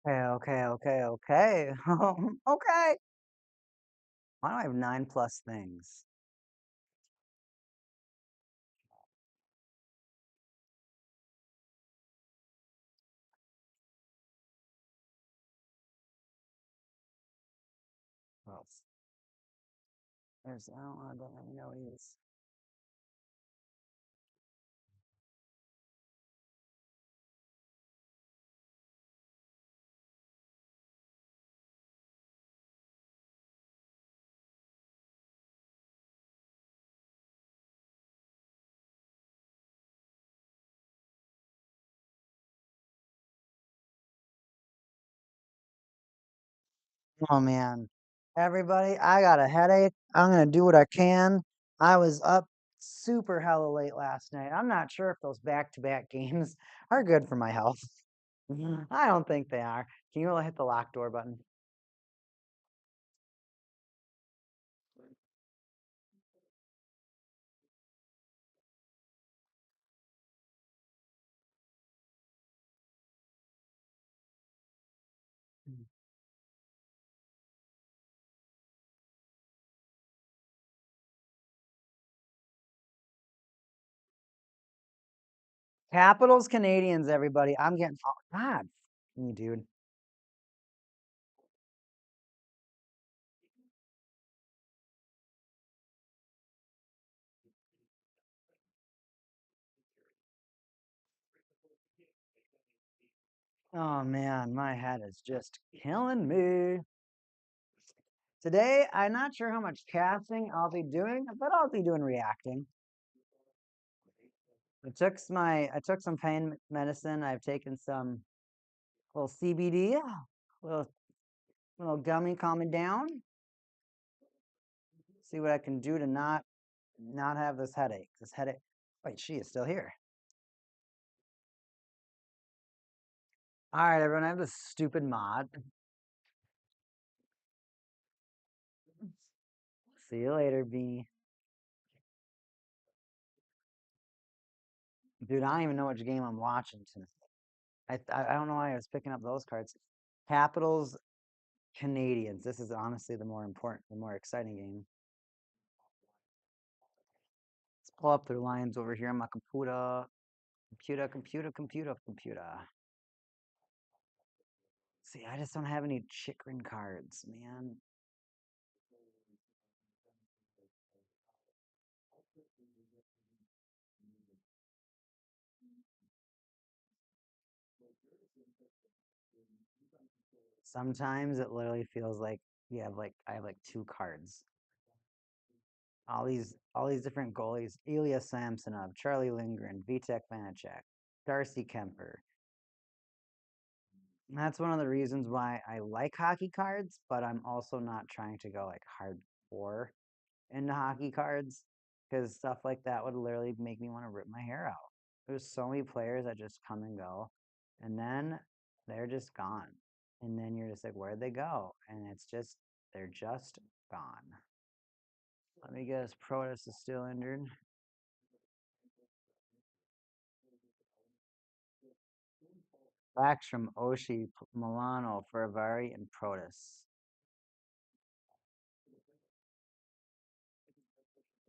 Okay. Okay. Why do I have 9 plus things? Well, I don't really know what he is. Oh man. Everybody, I got a headache. I'm gonna do what I can. I was up super hella late last night. I'm not sure if those back-to-back games are good for my health. I don't think they are. Can you hit the lock door button? Capitals, Canadians, everybody. I'm getting, oh, God, me, dude. Oh man, my head is just killing me. Today, I'm not sure how much casting I'll be doing, but I'll be doing reacting. I took some pain medicine. I've taken some little CBD, little little gummy, calm me down. See what I can do to not have this headache. This headache. Wait, she is still here. All right, everyone. I have this stupid mod. See you later, B. Dude, I don't even know which game I'm watching tonight. I don't know why I was picking up those cards. Capitals, Canadians. This is honestly the more important, the more exciting game. Let's pull up their lines over here on my computer. Computer. See, I just don't have any Chikrin cards, man. Sometimes it literally feels like I have like two cards. All these different goalies: Ilya Samsonov, Charlie Lindgren, Vitek Vanacek, Darcy Kemper. And that's one of the reasons why I like hockey cards, but I'm also not trying to go like hardcore into hockey cards because stuff like that would literally make me want to rip my hair out. There's so many players that just come and go, and then they're just gone. And then you're just like, where'd they go? And it's just, they're just gone. Let me guess, Protus is still injured. Backstrom, Oshie, Milano, Ferravari, and Protus.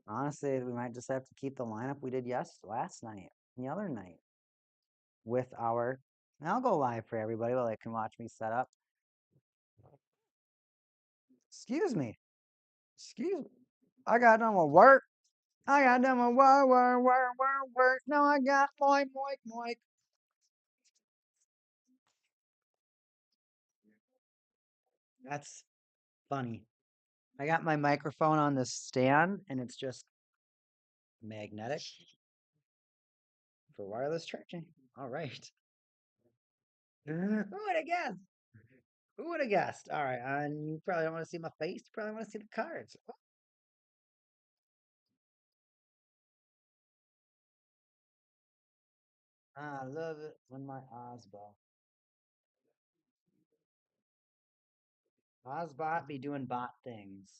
Honestly, we might just have to keep the lineup we did last night, the other night, with our. And I'll go live for everybody while they can watch me set up. Excuse me. Excuse me. I got done with work. I got done with work. No, I got moik. That's funny. I got my microphone on this stand and it's just magnetic for wireless charging. All right. Who would have guessed? Who would have guessed? All right. And you probably don't want to see my face. You probably want to see the cards. I love it when my Ozbot be doing bot things.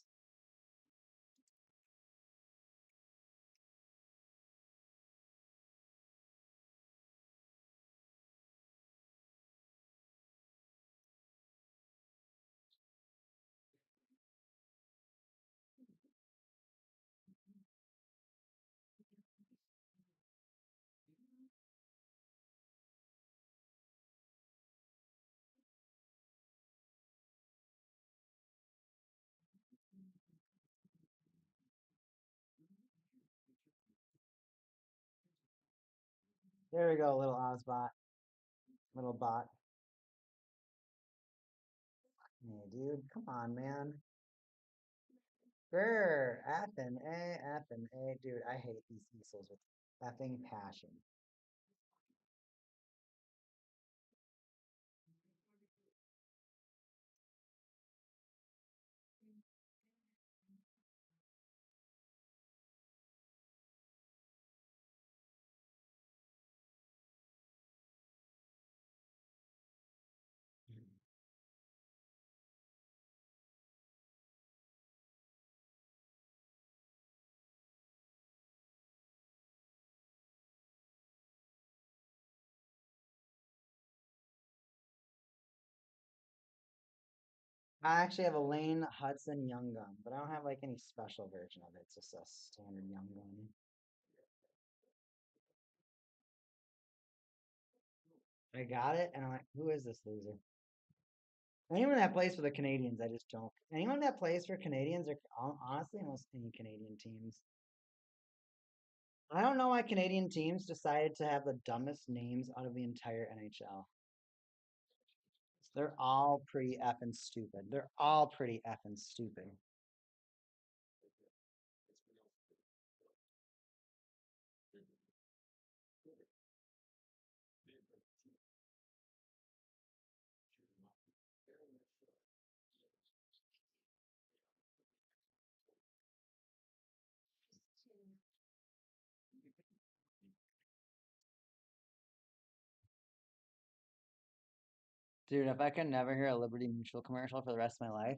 There we go, little Ozbot, little bot. Hey, dude, come on, man. Grr, F and A. Dude, I hate these easels with effing passion. I actually have a Lane Hudson Young Gun, but I don't have like any special version of it. It's just a standard Young Gun. I got it, and I'm like, who is this loser? Anyone that plays for the Canadiens, I just don't. Anyone that plays for Canadiens, or honestly, almost any Canadian teams. I don't know why Canadian teams decided to have the dumbest names out of the entire NHL. They're all pretty effing stupid. They're all pretty effing stupid. Dude, if I could never hear a Liberty Mutual commercial for the rest of my life.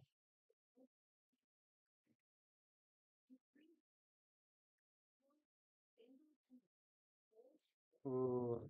Ooh.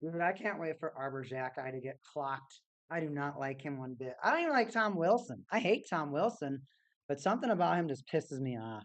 Dude, I can't wait for Arbor Xhekaj to get clocked. I do not like him one bit. I don't even like Tom Wilson. I hate Tom Wilson, but something about him just pisses me off.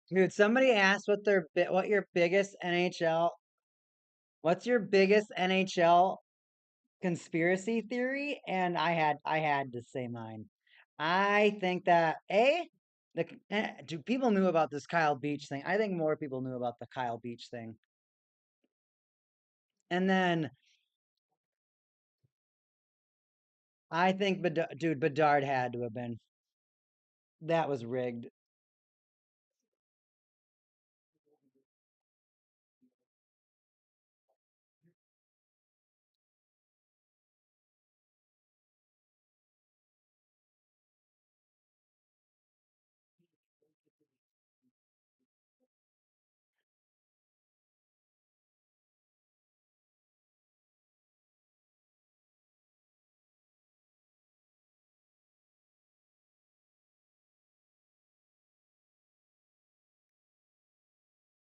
Dude, somebody asked what your biggest NHL what's your biggest NHL conspiracy theory? And I had to say mine. I think that A, Do people knew about this Kyle Beach thing? I think more people knew about the Kyle Beach thing. And then I think, dude, Bedard had to have been. That was rigged.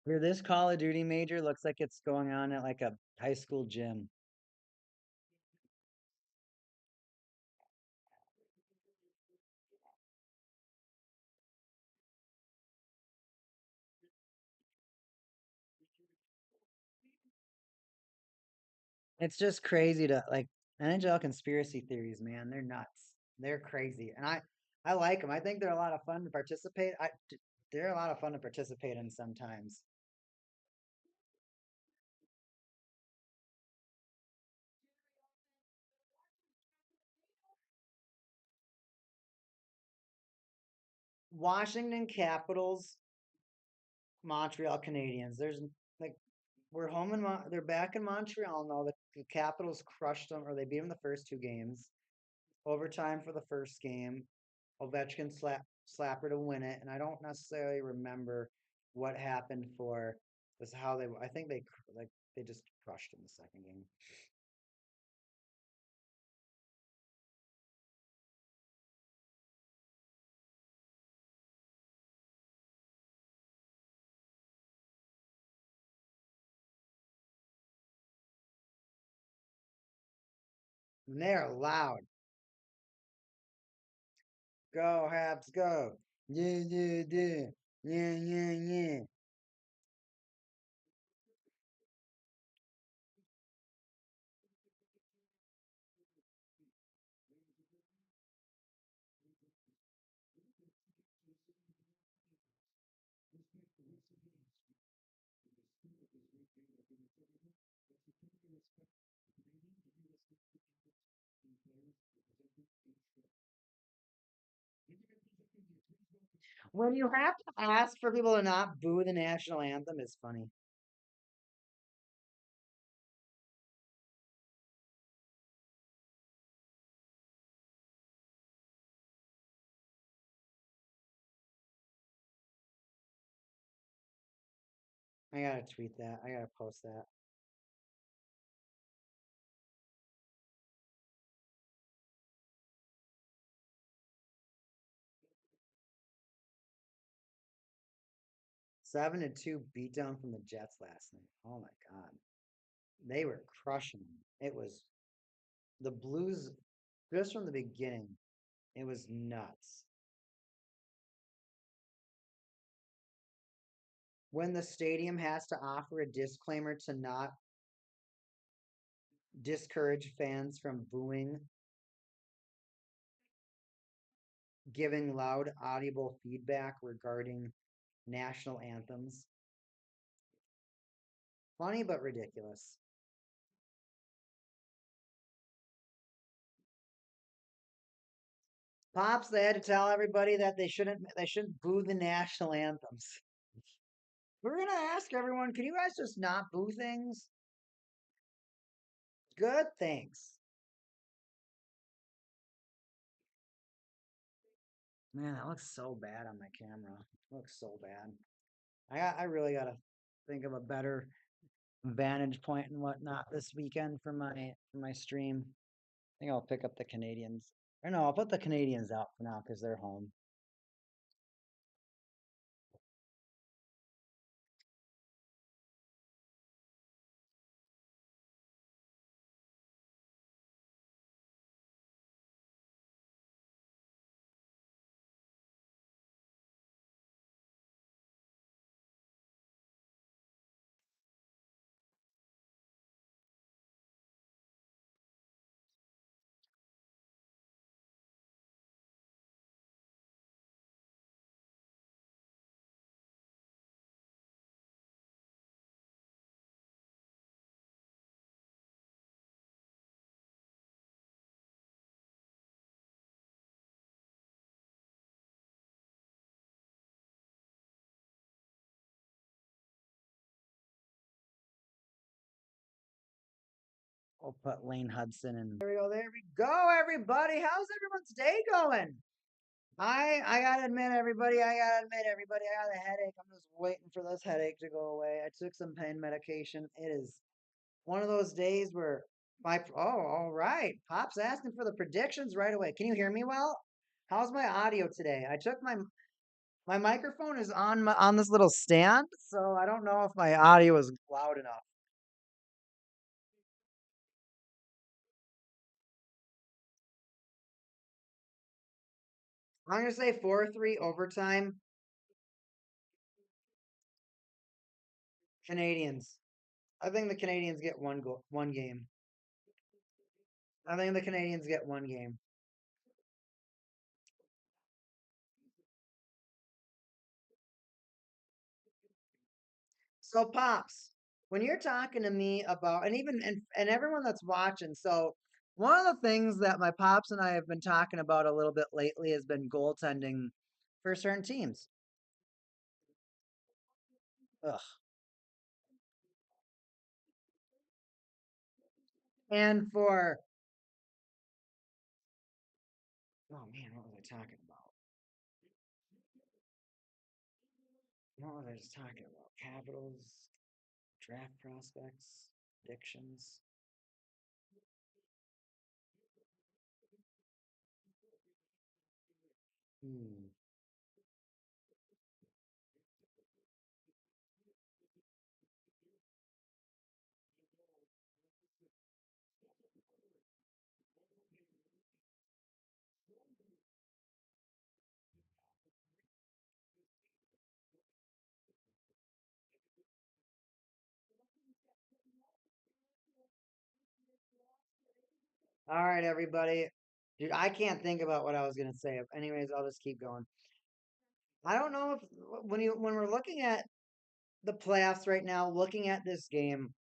Where this Call of Duty major looks like it's going on at like a high school gym. It's just crazy to like NHL conspiracy theories, man. They're nuts. They're crazy, and I like them. I think they're a lot of fun to participate. They're a lot of fun to participate in sometimes. Washington Capitals, Montreal Canadiens. There's like we're home in they're back in Montreal now. The Capitals crushed them, or they beat them the first two games. Overtime for the first game. Ovechkin slapper to win it, and I don't necessarily remember what happened for this. How they? I think they just crushed in the second game. And they're loud. Go Habs, go! Yeah, yeah, yeah, yeah, yeah, yeah. When you have to ask for people to not boo the national anthem, is funny. I gotta tweet that. I gotta post that. 7-2 beatdown from the Jets last night. Oh my god, they were crushing them. It was the Blues just from the beginning. It was nuts. When the stadium has to offer a disclaimer to not discourage fans from booing, giving loud, audible feedback regarding national anthems. Funny but ridiculous. Pops, they had to tell everybody that they shouldn't boo the national anthems. We're gonna ask everyone, can you guys just not boo things? Good, thanks. Man, that looks so bad on my camera. It looks so bad. I really gotta think of a better vantage point and whatnot this weekend for my stream. I think I'll pick up the Canadians. Or no, I'll put the Canadians out for now because they're home. We'll put Lane Hudson in. There we go. There we go, everybody. How's everyone's day going? I gotta admit, everybody. I got a headache. I'm just waiting for this headache to go away. I took some pain medication. It is one of those days where all right. Pop's asking for the predictions right away. Can you hear me well? How's my audio today? I took my microphone is on this little stand, so I don't know if my audio is loud enough. I'm gonna say 4-3 overtime. Canadiens. I think the Canadiens get one game. I think the Canadiens get one game. So Pops, when you're talking to me about and everyone that's watching, so one of the things that my pops and I have been talking about a little bit lately has been goaltending for certain teams. Ugh. And for oh man, what was I talking about? What was I just talking about? Capitals, draft prospects, predictions. Hmm. All right, everybody. Dude, I can't think about what I was gonna say. Anyways, I'll just keep going. I don't know if when we're looking at the playoffs right now, looking at this game,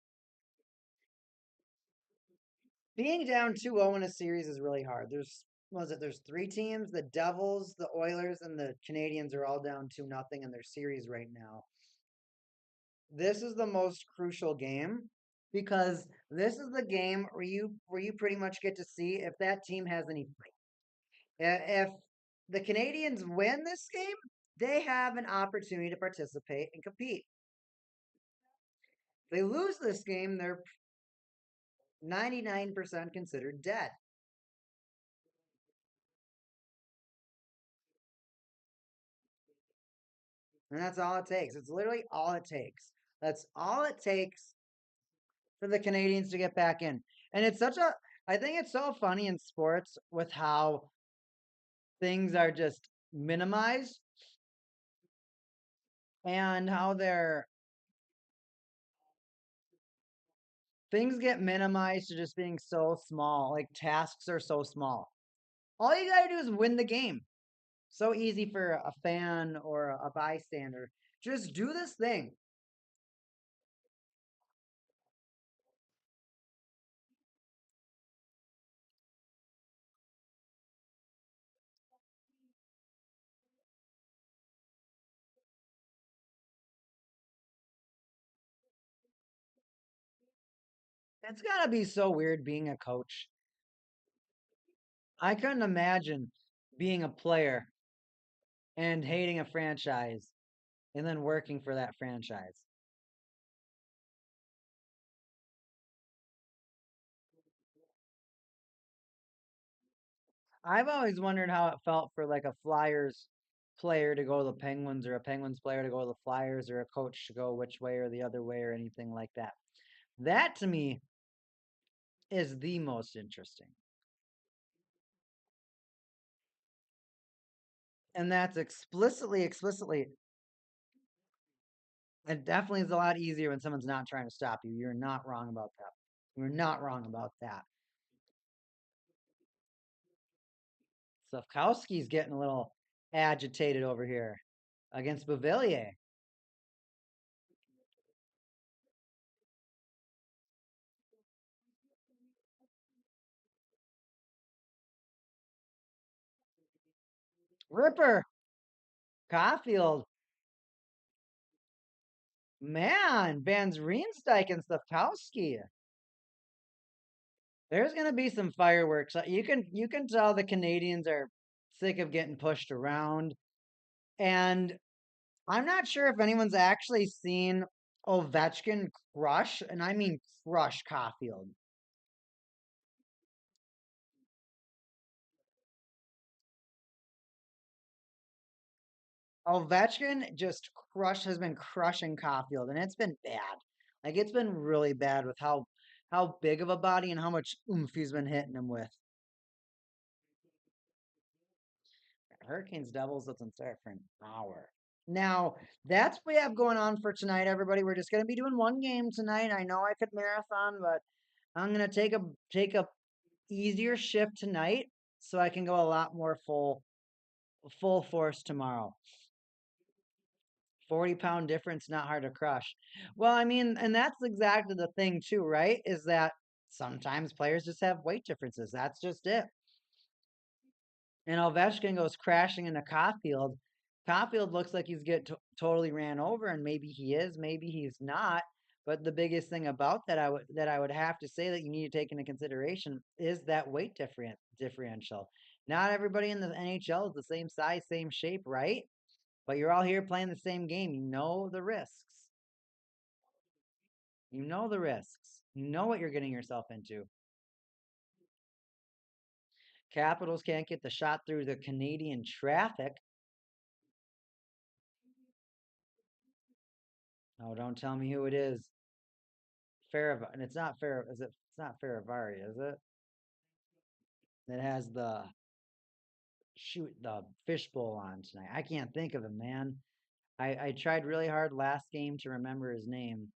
being down 2-0 in a series is really hard. There's three teams, the Devils, the Oilers, and the Canadiens are all down 2-0 in their series right now. This is the most crucial game because this is the game where you pretty much get to see if that team has any fight. If the Canadiens win this game, they have an opportunity to participate and compete. If they lose this game, they're 99% considered dead. And that's all it takes. It's literally all it takes. That's all it takes for the Canadiens to get back in. And I think it's so funny in sports with how things are just minimized and how things get minimized to just being so small. Like tasks are so small. All you got to do is win the game. So easy for a fan or a bystander. Just do this thing. It's got to be so weird being a coach. I couldn't imagine being a player and hating a franchise and then working for that franchise. I've always wondered how it felt for like a Flyers player to go to the Penguins or a Penguins player to go to the Flyers or a coach to go which way or the other way or anything like that. That to me is the most interesting. And that's explicitly, it definitely is a lot easier when someone's not trying to stop you. You're not wrong about that. You're not wrong about that. Safkowski's getting a little agitated over here against Bavilier. Ripper, Caulfield, man, Van Riemsdyk and Safkowski. There's gonna be some fireworks. You can tell the Canadians are sick of getting pushed around. And I'm not sure if anyone's actually seen Ovechkin crush, and I mean crush Caulfield. Ovechkin just has been crushing Caulfield, and it's been bad. Like it's been really bad with how big of a body and how much oomph he's been hitting him with. Hurricanes doubles doesn't start for an hour. Now that's what we have going on for tonight, everybody. We're just gonna be doing one game tonight. I know I could marathon, but I'm gonna take a easier shift tonight so I can go a lot more full force tomorrow. 40-pound difference, not hard to crush. Well, I mean, and that's exactly the thing too, right? Is that sometimes players just have weight differences. That's just it. And Ovechkin goes crashing into Caulfield. Caulfield looks like he's getting totally ran over, and maybe he is, maybe he's not. But the biggest thing about that I would have to say that you need to take into consideration is that weight differential. Not everybody in the NHL is the same size, same shape, right? But you're all here playing the same game. You know the risks. You know the risks. You know what you're getting yourself into. Capitals can't get the shot through the Canadian traffic. Oh, don't tell me who it is. Farav, and it's not fair. Is it? It's not Faravari, is it? That has the fishbowl on tonight. I can't think of him, man. I tried really hard last game to remember his name.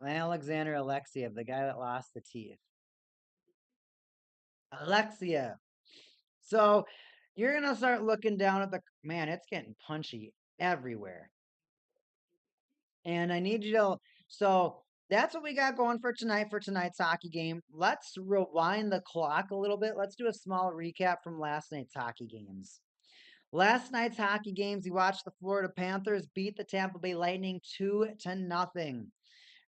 Alexander Alexiev, the guy that lost the teeth. Alexiev. So you're gonna start looking down at the man. It's getting punchy everywhere, and I need you to. So that's what we got going for tonight for tonight's hockey game. Let's rewind the clock a little bit. Let's do a small recap from last night's hockey games. Last night's hockey games, you watched the Florida Panthers beat the Tampa Bay Lightning 2-0.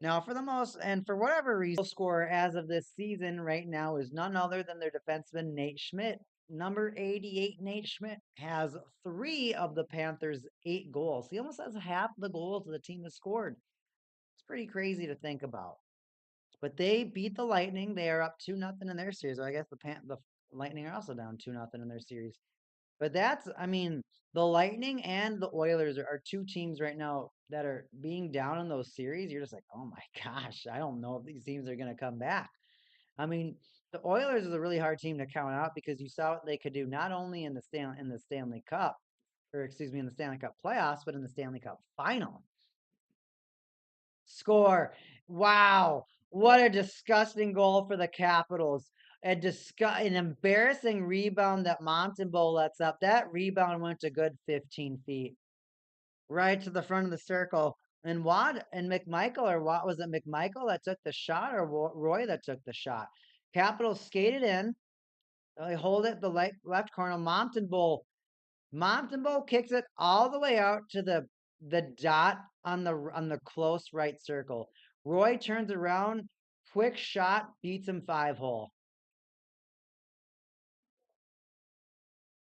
Now, for the most and for whatever reason, scorer as of this season right now is none other than their defenseman Nate Schmidt. Number 88, Nate Schmidt, has 3 of the Panthers' 8 goals. He almost has half the goals the team has scored. It's pretty crazy to think about. But they beat the Lightning. They are up 2-0 in their series. Well, I guess the Lightning are also down 2-0 in their series. But I mean, the Lightning and the Oilers are 2 teams right now that are being down in those series. You're just like, oh my gosh, I don't know if these teams are going to come back. I mean, the Oilers is a really hard team to count out because you saw what they could do not only in the Stanley Cup, or excuse me, in the Stanley Cup playoffs, but in the Stanley Cup final. Score. Wow. What a disgusting goal for the Capitals. An embarrassing rebound that Montembeau lets up. That rebound went a good 15 feet. Right to the front of the circle. And Watt and McMichael, or what was it, McMichael that took the shot, or Roy that took the shot? Capitals skated in. They hold it the left corner. Montembeau kicks it all the way out to the dot on the close right circle. Roy turns around, quick shot, beats him 5-hole.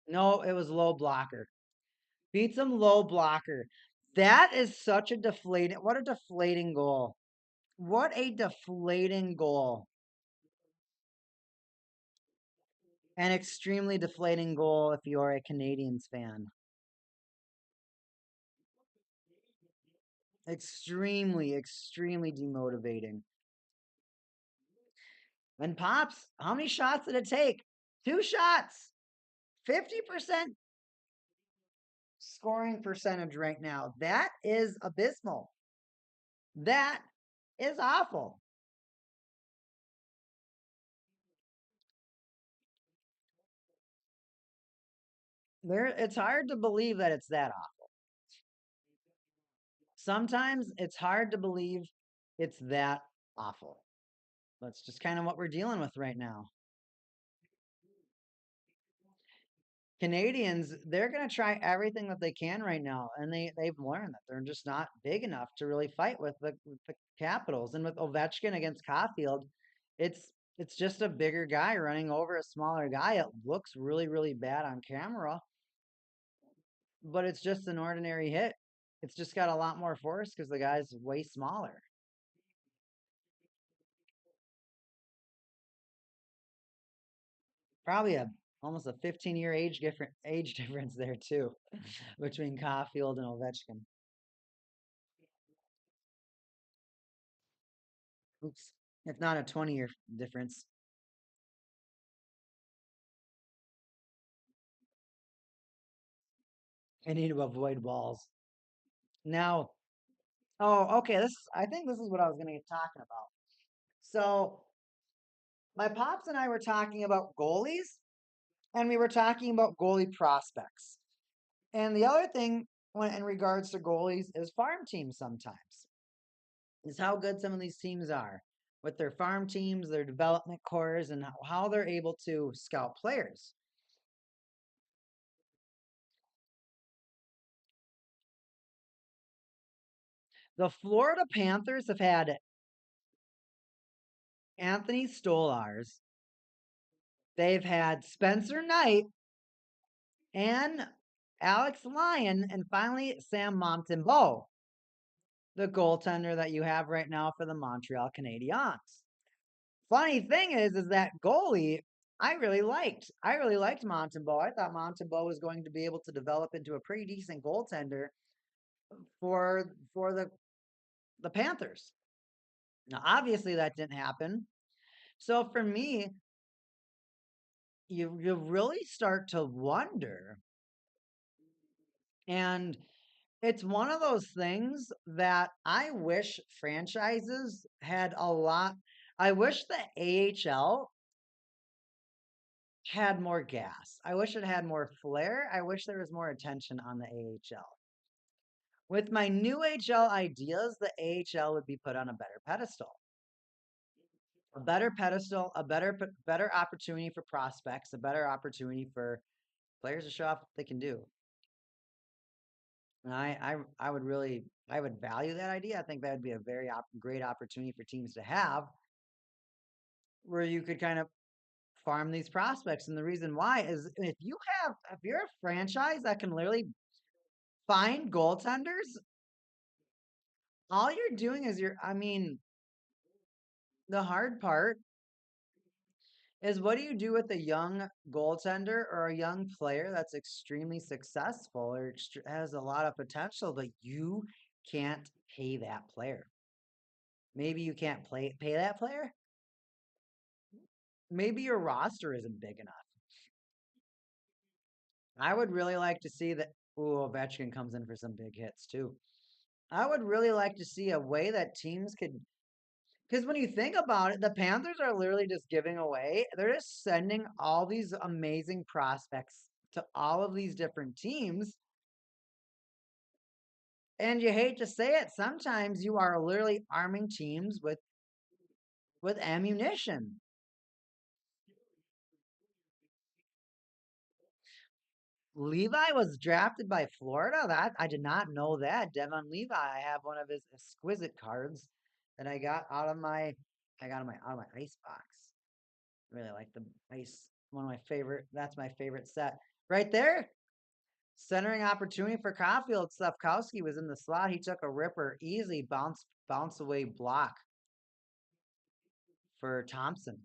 No, it was low blocker. Beats him low blocker. That is such a deflating. What a deflating goal. What a deflating goal. An extremely deflating goal if you're a Canadiens fan. Extremely, extremely demotivating. And Pops, how many shots did it take? 2 shots. 50% scoring percentage right now. That is abysmal. That is awful. It's hard to believe that it's that awful. Sometimes it's hard to believe it's that awful. That's just kind of what we're dealing with right now. Canadians, they're going to try everything that they can right now, and they've learned that they're just not big enough to really fight with the Capitals. And with Ovechkin against Caulfield, it's it's just a bigger guy running over a smaller guy. It looks really really bad on camera, but it's just an ordinary hit. It's just got a lot more force because the guy's way smaller. Probably a almost a 15-year age difference there too between Caulfield and Ovechkin. Oops, if not a 20-year difference. I need to avoid walls. Now, oh, okay. I think this is what I was going to get talking about. So, my pops and I were talking about goalies, and we were talking about goalie prospects. And the other thing, when in regards to goalies, is farm teams sometimes. Is how good some of these teams are with their farm teams, their development cores, and how they're able to scout players. The Florida Panthers have had Anthony Stolars. They've had Spencer Knight and Alex Lyon, and finally Sam Montembeault, the goaltender that you have right now for the Montreal Canadiens. Funny thing is that goalie I really liked. I really liked Montembeault. I thought Montembeault was going to be able to develop into a pretty decent goaltender for the Panthers. Now, obviously, that didn't happen. So for me, you really start to wonder, and it's one of those things that I wish franchises had a lot. I wish the AHL had more gas. I wish it had more flair. I wish there was more attention on the AHL. With my new HL ideas, the AHL would be put on a better pedestal. A better pedestal, a better opportunity for prospects, a better opportunity for players to show off what they can do. And I would really I would value that idea. I think that would be a very great opportunity for teams to have, where you could kind of farm these prospects. And the reason why is if you're a franchise that can literally find goaltenders, all you're doing is I mean, the hard part is what do you do with a young goaltender or a young player that's extremely successful or has a lot of potential, but you can't pay that player. Maybe you can't pay that player. Maybe your roster isn't big enough. I would really like to see that. Ooh, Ovechkin comes in for some big hits too. I would really like to see a way that teams could, because when you think about it, the Panthers are literally just giving away. They're just sending all these amazing prospects to all of these different teams. And you hate to say it, sometimes you are literally arming teams with ammunition. Levi was drafted by Florida. That I did not know that. Devon Levi. I have one of his exquisite cards that I got out of my ice box. I really like the ice. One of my favorite. That's my favorite set right there. Centering opportunity for Caulfield. Slavkowski was in the slot. He took a ripper, easy bounce away block for Thompson.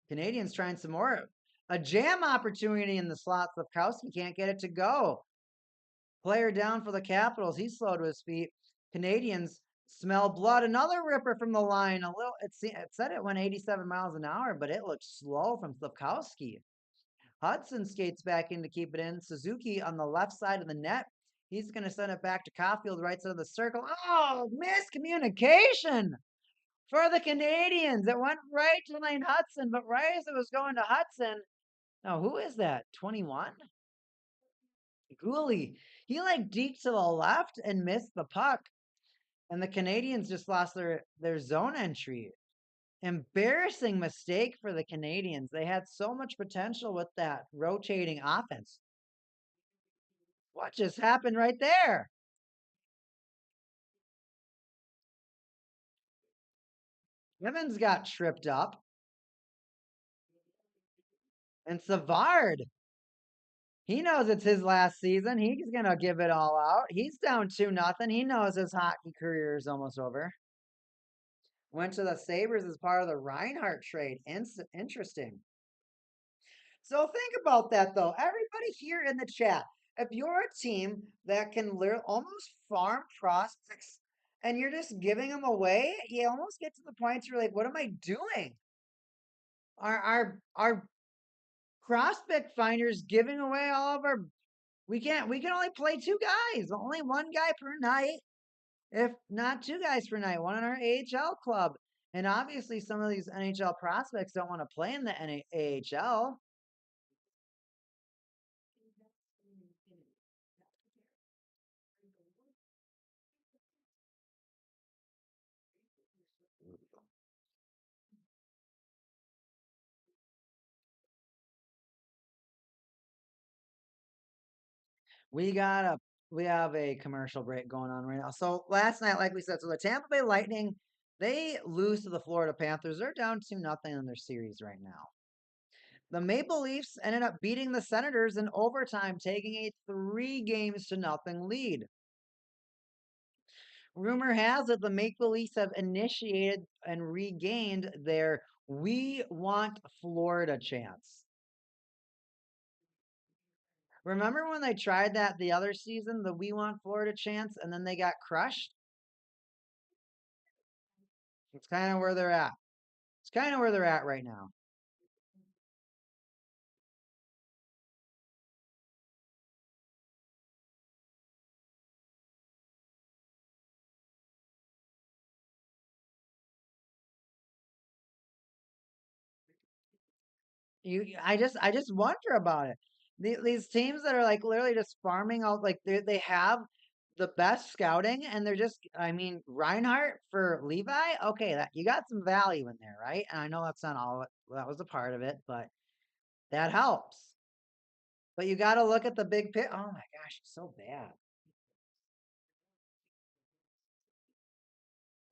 Canadians trying some more. A jam opportunity in the slot. Slavkowski can't get it to go. Player down for the Capitals. He's slow to his feet. Canadians smell blood. Another ripper from the line. It said it went 87 miles an hour, but it looked slow from Slavkowski. Hudson skates back in to keep it in. Suzuki on the left side of the net. He's going to send it back to Caulfield, right side of the circle. Oh, miscommunication for the Canadians. It went right to Lane Hudson, but right as it was going to Hudson, now who is that? 21? Gooley. He like deked to the left and missed the puck. And the Canadians just lost their zone entry. Embarrassing mistake for the Canadians. They had so much potential with that rotating offense. What just happened right there? Evans got tripped up, and Savard, he knows it's his last season. He's gonna give it all out. He's down 2-0. He knows his hockey career is almost over. Went to the Sabres as part of the Reinhardt trade. Interesting. So think about that though. Everybody here in the chat, if you're a team that can almost farm prospects and you're just giving them away, you almost get to the point where you're like, what am I doing? Our prospect finders giving away all of our we can only play two guys, only one guy per night, if not two guys per night, one in our AHL club. And obviously some of these NHL prospects don't want to play in the AHL. We got a we have a commercial break going on right now. So last night, like we said, so the Tampa Bay Lightning, they lose to the Florida Panthers. They're down 2-0 in their series right now. The Maple Leafs ended up beating the Senators in overtime, taking a 3 games to nothing lead. Rumor has it the Maple Leafs have initiated and regained their "We Want Florida" chants. Remember when they tried that the other season, the "We Want Florida" chants, and then they got crushed? It's kind of where they're at. It's kind of where they're at right now. I just wonder about it. These teams that are like literally just farming out, like they have the best scouting, and they're just, I mean, Reinhardt for Levi. Okay, that you got some value in there, right? And I know that's not all of it. That was a part of it, but that helps. But you got to look at the big pit. Oh my gosh, it's so bad.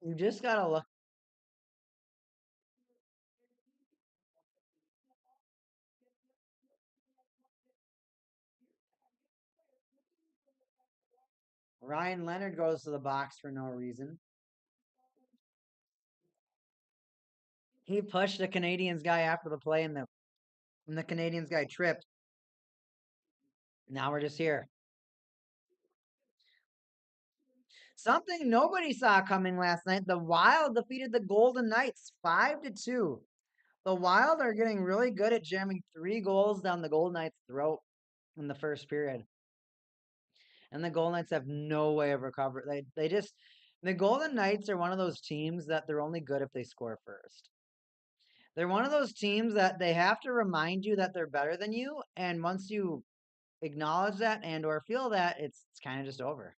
You just got to look. Ryan Leonard goes to the box for no reason. He pushed the Canadiens guy after the play, and the Canadiens guy tripped. Now we're just here. Something nobody saw coming last night. The Wild defeated the Golden Knights 5-2. The Wild are getting really good at jamming 3 goals down the Golden Knights' throat in the first period. And the Golden Knights have no way of recovery. The Golden Knights are one of those teams that they're only good if they score first. They're one of those teams that they have to remind you that they're better than you, and once you acknowledge that and or feel that, it's kind of just over.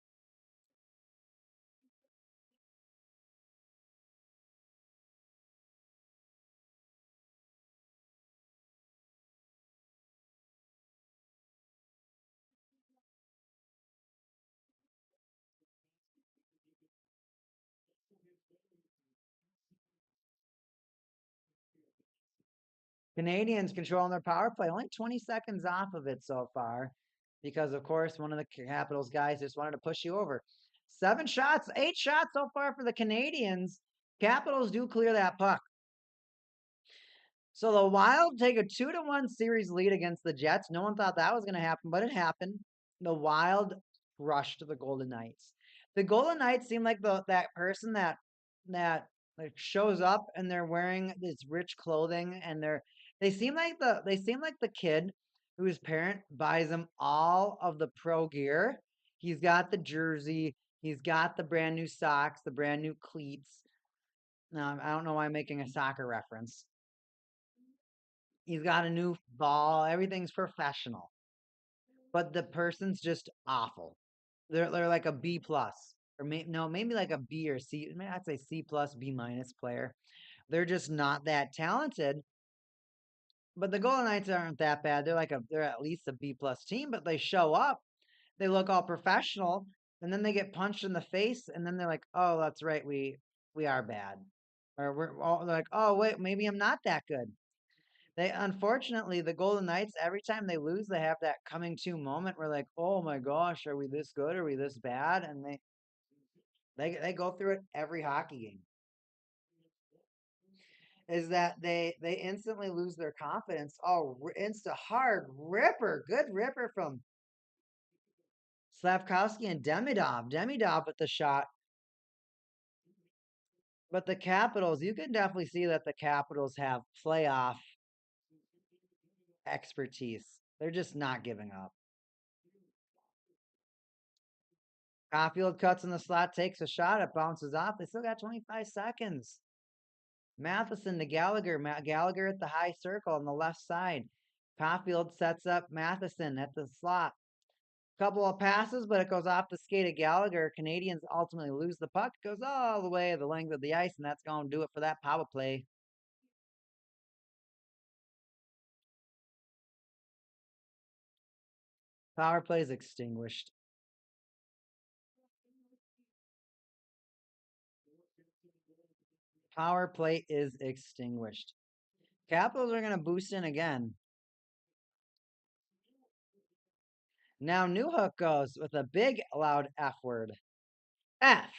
Canadians controlling their power play, only 20 seconds off of it so far, because of course one of the Capitals guys just wanted to push you over. 7 shots, 8 shots so far for the Canadians. Capitals do clear that puck. So the Wild take a 2-1 series lead against the Jets. No one thought that was going to happen, but it happened. The Wild crushed the Golden Knights. The Golden Knights seem like that person that like shows up and they're wearing this rich clothing, and they seem like the kid whose parent buys him all of the pro gear. He's got the jersey, he's got the brand new socks, the brand new cleats. Now, I don't know why I'm making a soccer reference. He's got a new ball. Everything's professional, but the person's just awful. They're like a B plus, or no, maybe like a B or C. I'd say C plus, B minus player. They're just not that talented. But the Golden Knights aren't that bad. They're at least a B plus team, but they show up. they look all professional, and then they get punched in the face, and then they're like, "Oh, that's right, we are bad," or they're like, "Oh, wait, maybe I'm not that good." They unfortunately the Golden Knights every time they lose, they have that coming to moment where like, "Oh my gosh, are we this good? Are we this bad?" And they go through it every hockey game. Is that they instantly lose their confidence. Oh, insta hard ripper, good ripper from Slavkowski and Demidov. Demidov with the shot. But the Capitals, you can definitely see that the Capitals have playoff expertise. They're just not giving up. Caulfield cuts in the slot, takes a shot, it bounces off. They still got 25 seconds. Matheson to Gallagher. Gallagher at the high circle on the left side. Caulfield sets up Matheson at the slot. Couple of passes, but it goes off the skate of Gallagher. Canadiens ultimately lose the puck. Goes all the way the length of the ice, and that's going to do it for that power play. Power play is extinguished. Power play is extinguished. Capitals are going to boost in again. Now Newhook goes with a big loud F word. F.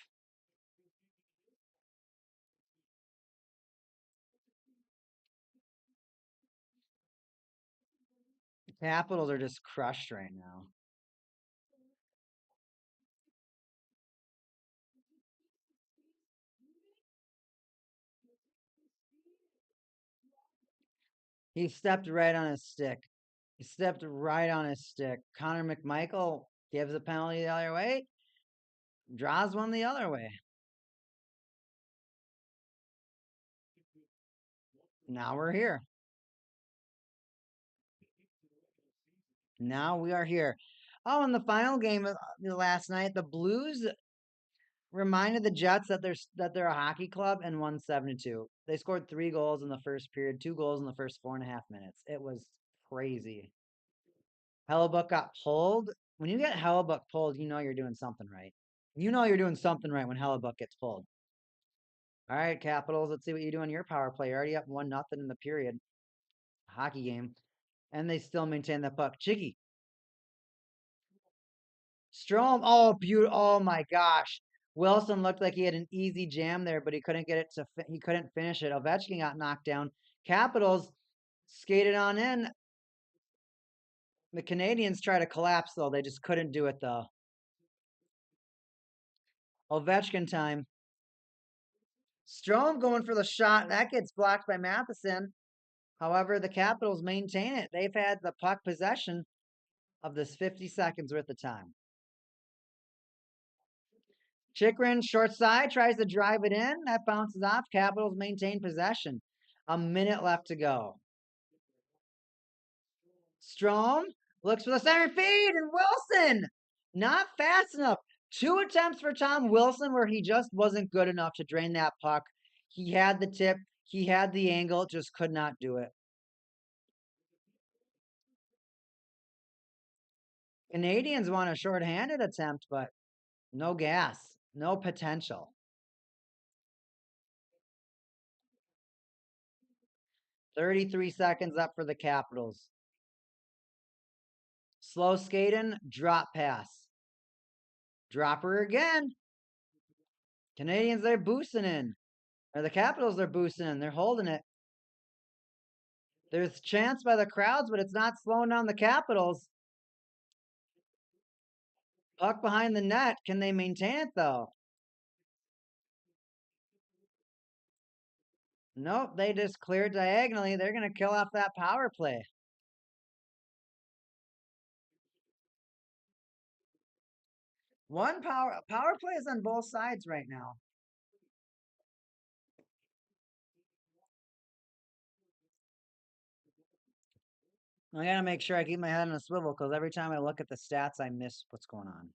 Capitals are just crushed right now. He stepped right on his stick. He stepped right on his stick. Connor McMichael gives a penalty the other way, draws one the other way. Now we're here. Now we are here. Oh, in the final game of last night, the Blues reminded the Jets that they're a hockey club and won 7-2. They scored 3 goals in the first period, 2 goals in the first 4.5 minutes. It was crazy. Hellebuck got pulled. When you get Hellebuck pulled, you know you're doing something right. You know you're doing something right when Hellebuck gets pulled. All right, Capitals, let's see what you do on your power play. You're already up 1-0 in the period. Hockey game. And they still maintain the puck. Chicky. Strom. Oh, beautiful. Oh my gosh. Wilson looked like he had an easy jam there, but he couldn't get it to. He couldn't finish it. Ovechkin got knocked down. Capitals skated on in. The Canadiens try to collapse though. They just couldn't do it though. Ovechkin time. Strom going for the shot. That gets blocked by Matheson. However, the Capitals maintain it. They've had the puck possession of this 50 seconds worth of time. Chikrin, short side, tries to drive it in. That bounces off. Capitals maintain possession. A minute left to go. Strom looks for the center feed, and Wilson not fast enough. 2 attempts for Tom Wilson where he just wasn't good enough to drain that puck. He had the tip, he had the angle, just could not do it. Canadiens want a shorthanded attempt, but no gas, no potential. 33 seconds up for the Capitals. Slow skating, drop pass. Dropper again. Canadiens, they're boosting in. Or the Capitals, they're boosting in. They're holding it. There's chance by the crowds, but it's not slowing down the Capitals. Puck behind the net. Can they maintain it, though? Nope, they just cleared diagonally. They're going to kill off that power play. One power play is on both sides right now. I gotta make sure I keep my head on a swivel because every time I look at the stats, I miss what's going on.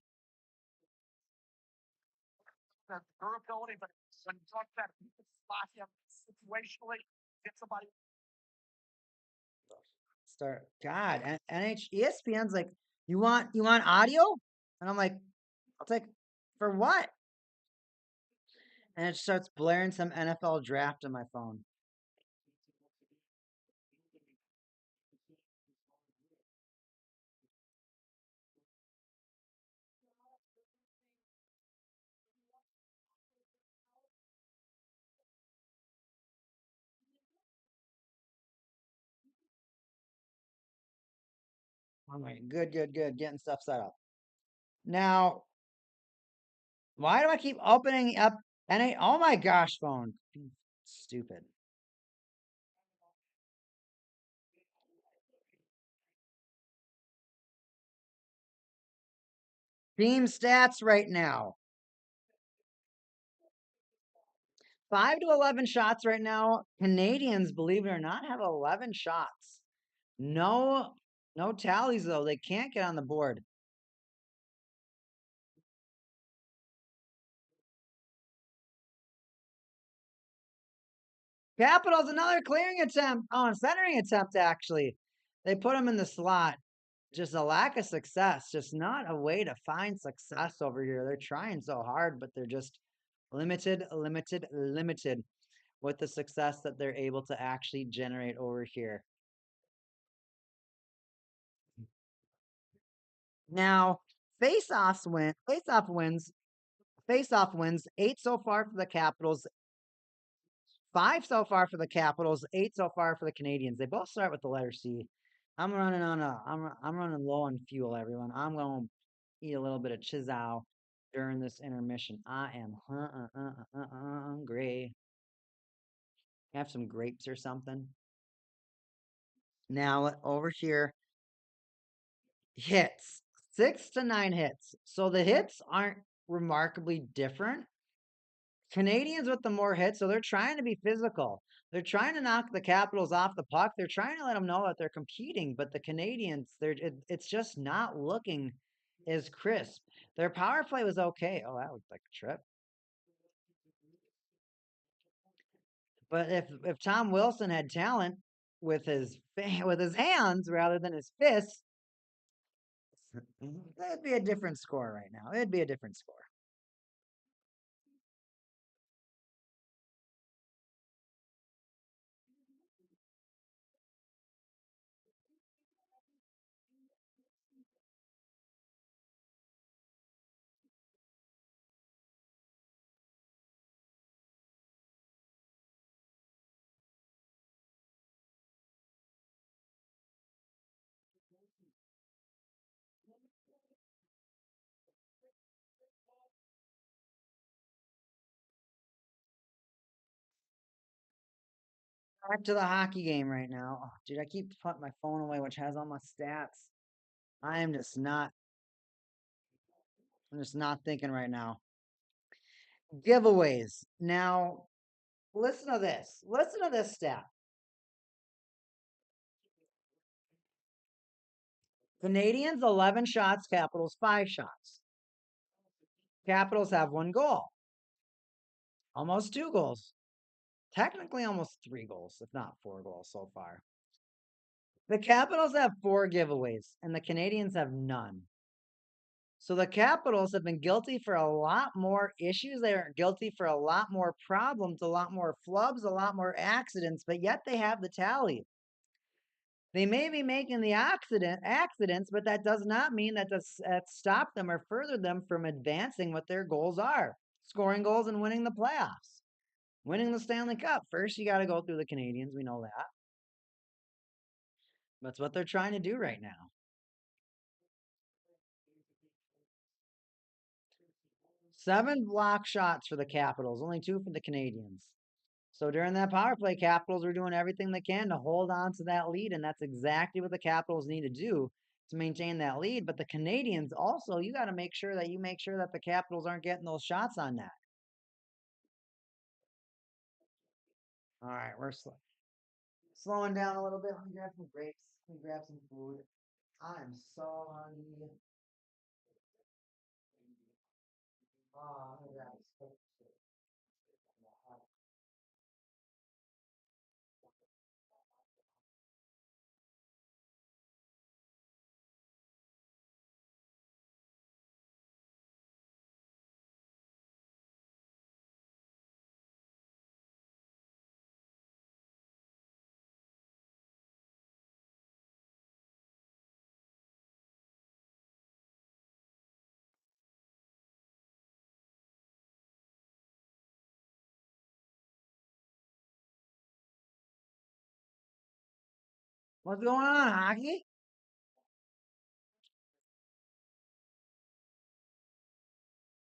Durability, but when you talk about spot him situationally, get somebody. Start. God, NH ESPN's like, you want audio? And I'm like, I'll take for what? And it starts blaring some NFL draft on my phone. I'm like, good, good, good. Getting stuff set up. Now, why do I keep opening up oh my gosh, phone. Stupid. Team stats right now. 5 to 11 shots right now. Canadians, believe it or not, have 11 shots. No, no tallies though. They can't get on the board. Capitals, another clearing attempt. Oh, and centering attempt, actually. They put him in the slot. Just a lack of success. Just not a way to find success over here. They're trying so hard, but they're just limited, limited, limited with the success that they're able to actually generate over here. Now, face-off wins, 8 so far for the Capitals, 5 so far for the Capitals, 8 so far for the Canadiens. They both start with the letter C. I'm running low on fuel, everyone. I'm going to eat a little bit of Chizow during this intermission. I am hungry. Have some grapes or something. Now over here, hits 6 to 9 hits. So the hits aren't remarkably different. Canadians with the more hits, so they're trying to be physical. They're trying to knock the Capitals off the puck. They're trying to let them know that they're competing, but the Canadians, it's just not looking as crisp. Their power play was okay. Oh, that looked like a trip. But if Tom Wilson had talent with his with his hands rather than his fists, it'd be a different score right now. It'd be a different score. Back to the hockey game right now. Oh, dude, I keep putting my phone away, which has all my stats. I am just not. I'm just not thinking right now. Giveaways. Now, listen to this. Listen to this stat. Canadians 11 shots, Capitals 5 shots. Capitals have 1 goal. Almost 2 goals. Technically almost 3 goals, if not 4 goals so far. The Capitals have 4 giveaways, and the Canadians have none. So the Capitals have been guilty for a lot more issues. They are guilty for a lot more problems, a lot more flubs, a lot more accidents, but yet they have the tally. They may be making the accidents, but that does not mean that stop them or further them from advancing what their goals are: scoring goals and winning the playoffs, winning the Stanley Cup. First, you got to go through the Canadiens. We know that. That's what they're trying to do right now. 7 block shots for the Capitals, only 2 for the Canadiens. So during that power play, Capitals are doing everything they can to hold on to that lead, and that's exactly what the Capitals need to do to maintain that lead. But the Canadiens also, you got to make sure that the Capitals aren't getting those shots on net. All right, we're slowing down a little bit. Let me grab some grapes. Let me grab some food. I'm so hungry. Oh, let me grab this. What's going on, hockey?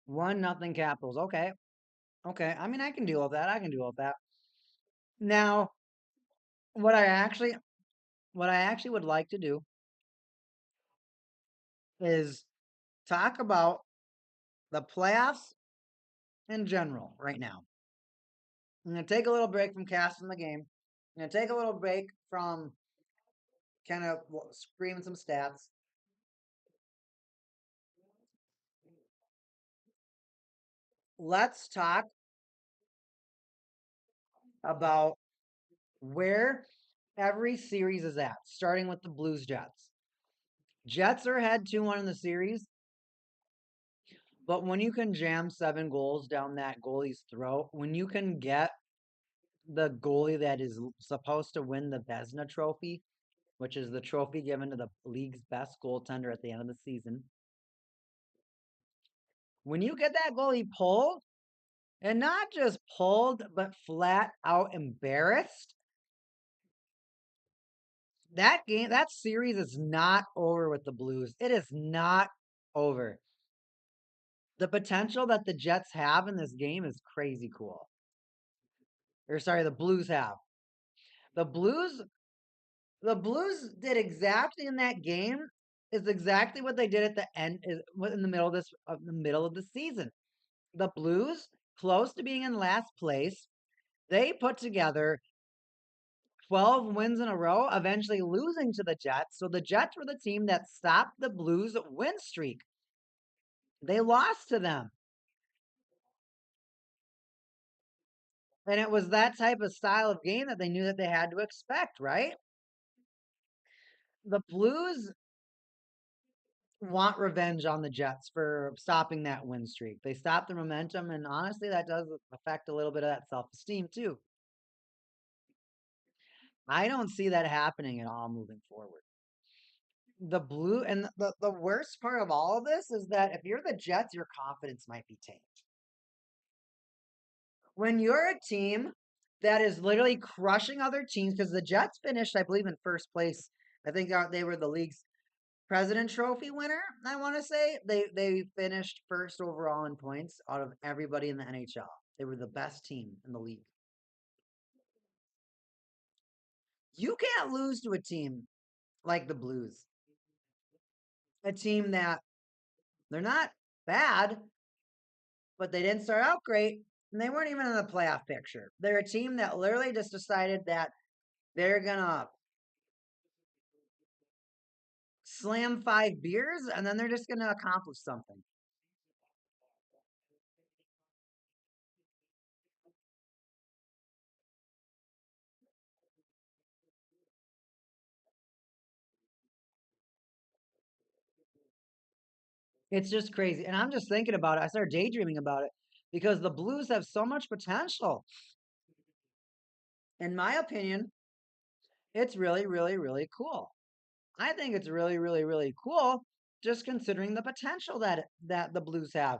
1-0 Capitals. Okay. Okay. I mean, I can deal with that. I can deal with that. Now, what I actually what I actually would like to do is talk about the playoffs in general right now. I'm going to take a little break from casting the game. I'm going to take a little break from kind of screaming some stats. Let's talk about where every series is at, starting with the Blues Jets. Jets are ahead 2-1 in the series, but when you can jam 7 goals down that goalie's throat, when you can get the goalie that is supposed to win the Vezina Trophy, which is the trophy given to the league's best goaltender at the end of the season, when you get that goalie pulled, and not just pulled, but flat out embarrassed, that series is not over with the Blues. It is not over. The potential that the Jets have in this game is crazy cool. Or sorry, the Blues have. The Blues the Blues did exactly in that game is exactly what they did at the end in the middle of the season. The Blues, close to being in last place, they put together 12 wins in a row, eventually losing to the Jets. So the Jets were the team that stopped the Blues' win streak. They lost to them. And it was that type of style of game that they knew that they had to expect, right? The Blues want revenge on the Jets for stopping that win streak. They stopped the momentum, and honestly, that does affect a little bit of that self esteem, too. I don't see that happening at all moving forward. The worst part of all of this is that if you're the Jets, your confidence might be tanked. When you're a team that is literally crushing other teams, because the Jets finished, I believe, in first place. I think they were the league's President Trophy winner. I want to say they finished first overall in points out of everybody in the NHL. They were the best team in the league. You can't lose to a team like the Blues, a team that they're not bad, but they didn't start out great, and they weren't even in the playoff picture. They're a team that literally just decided that they're gonna slam 5 beers and then they're just gonna accomplish something. It's just crazy. And I'm just thinking about it. I started daydreaming about it because the Blues have so much potential. In my opinion, it's really, really, really cool. I think it's really, really, really cool just considering the potential that the Blues have.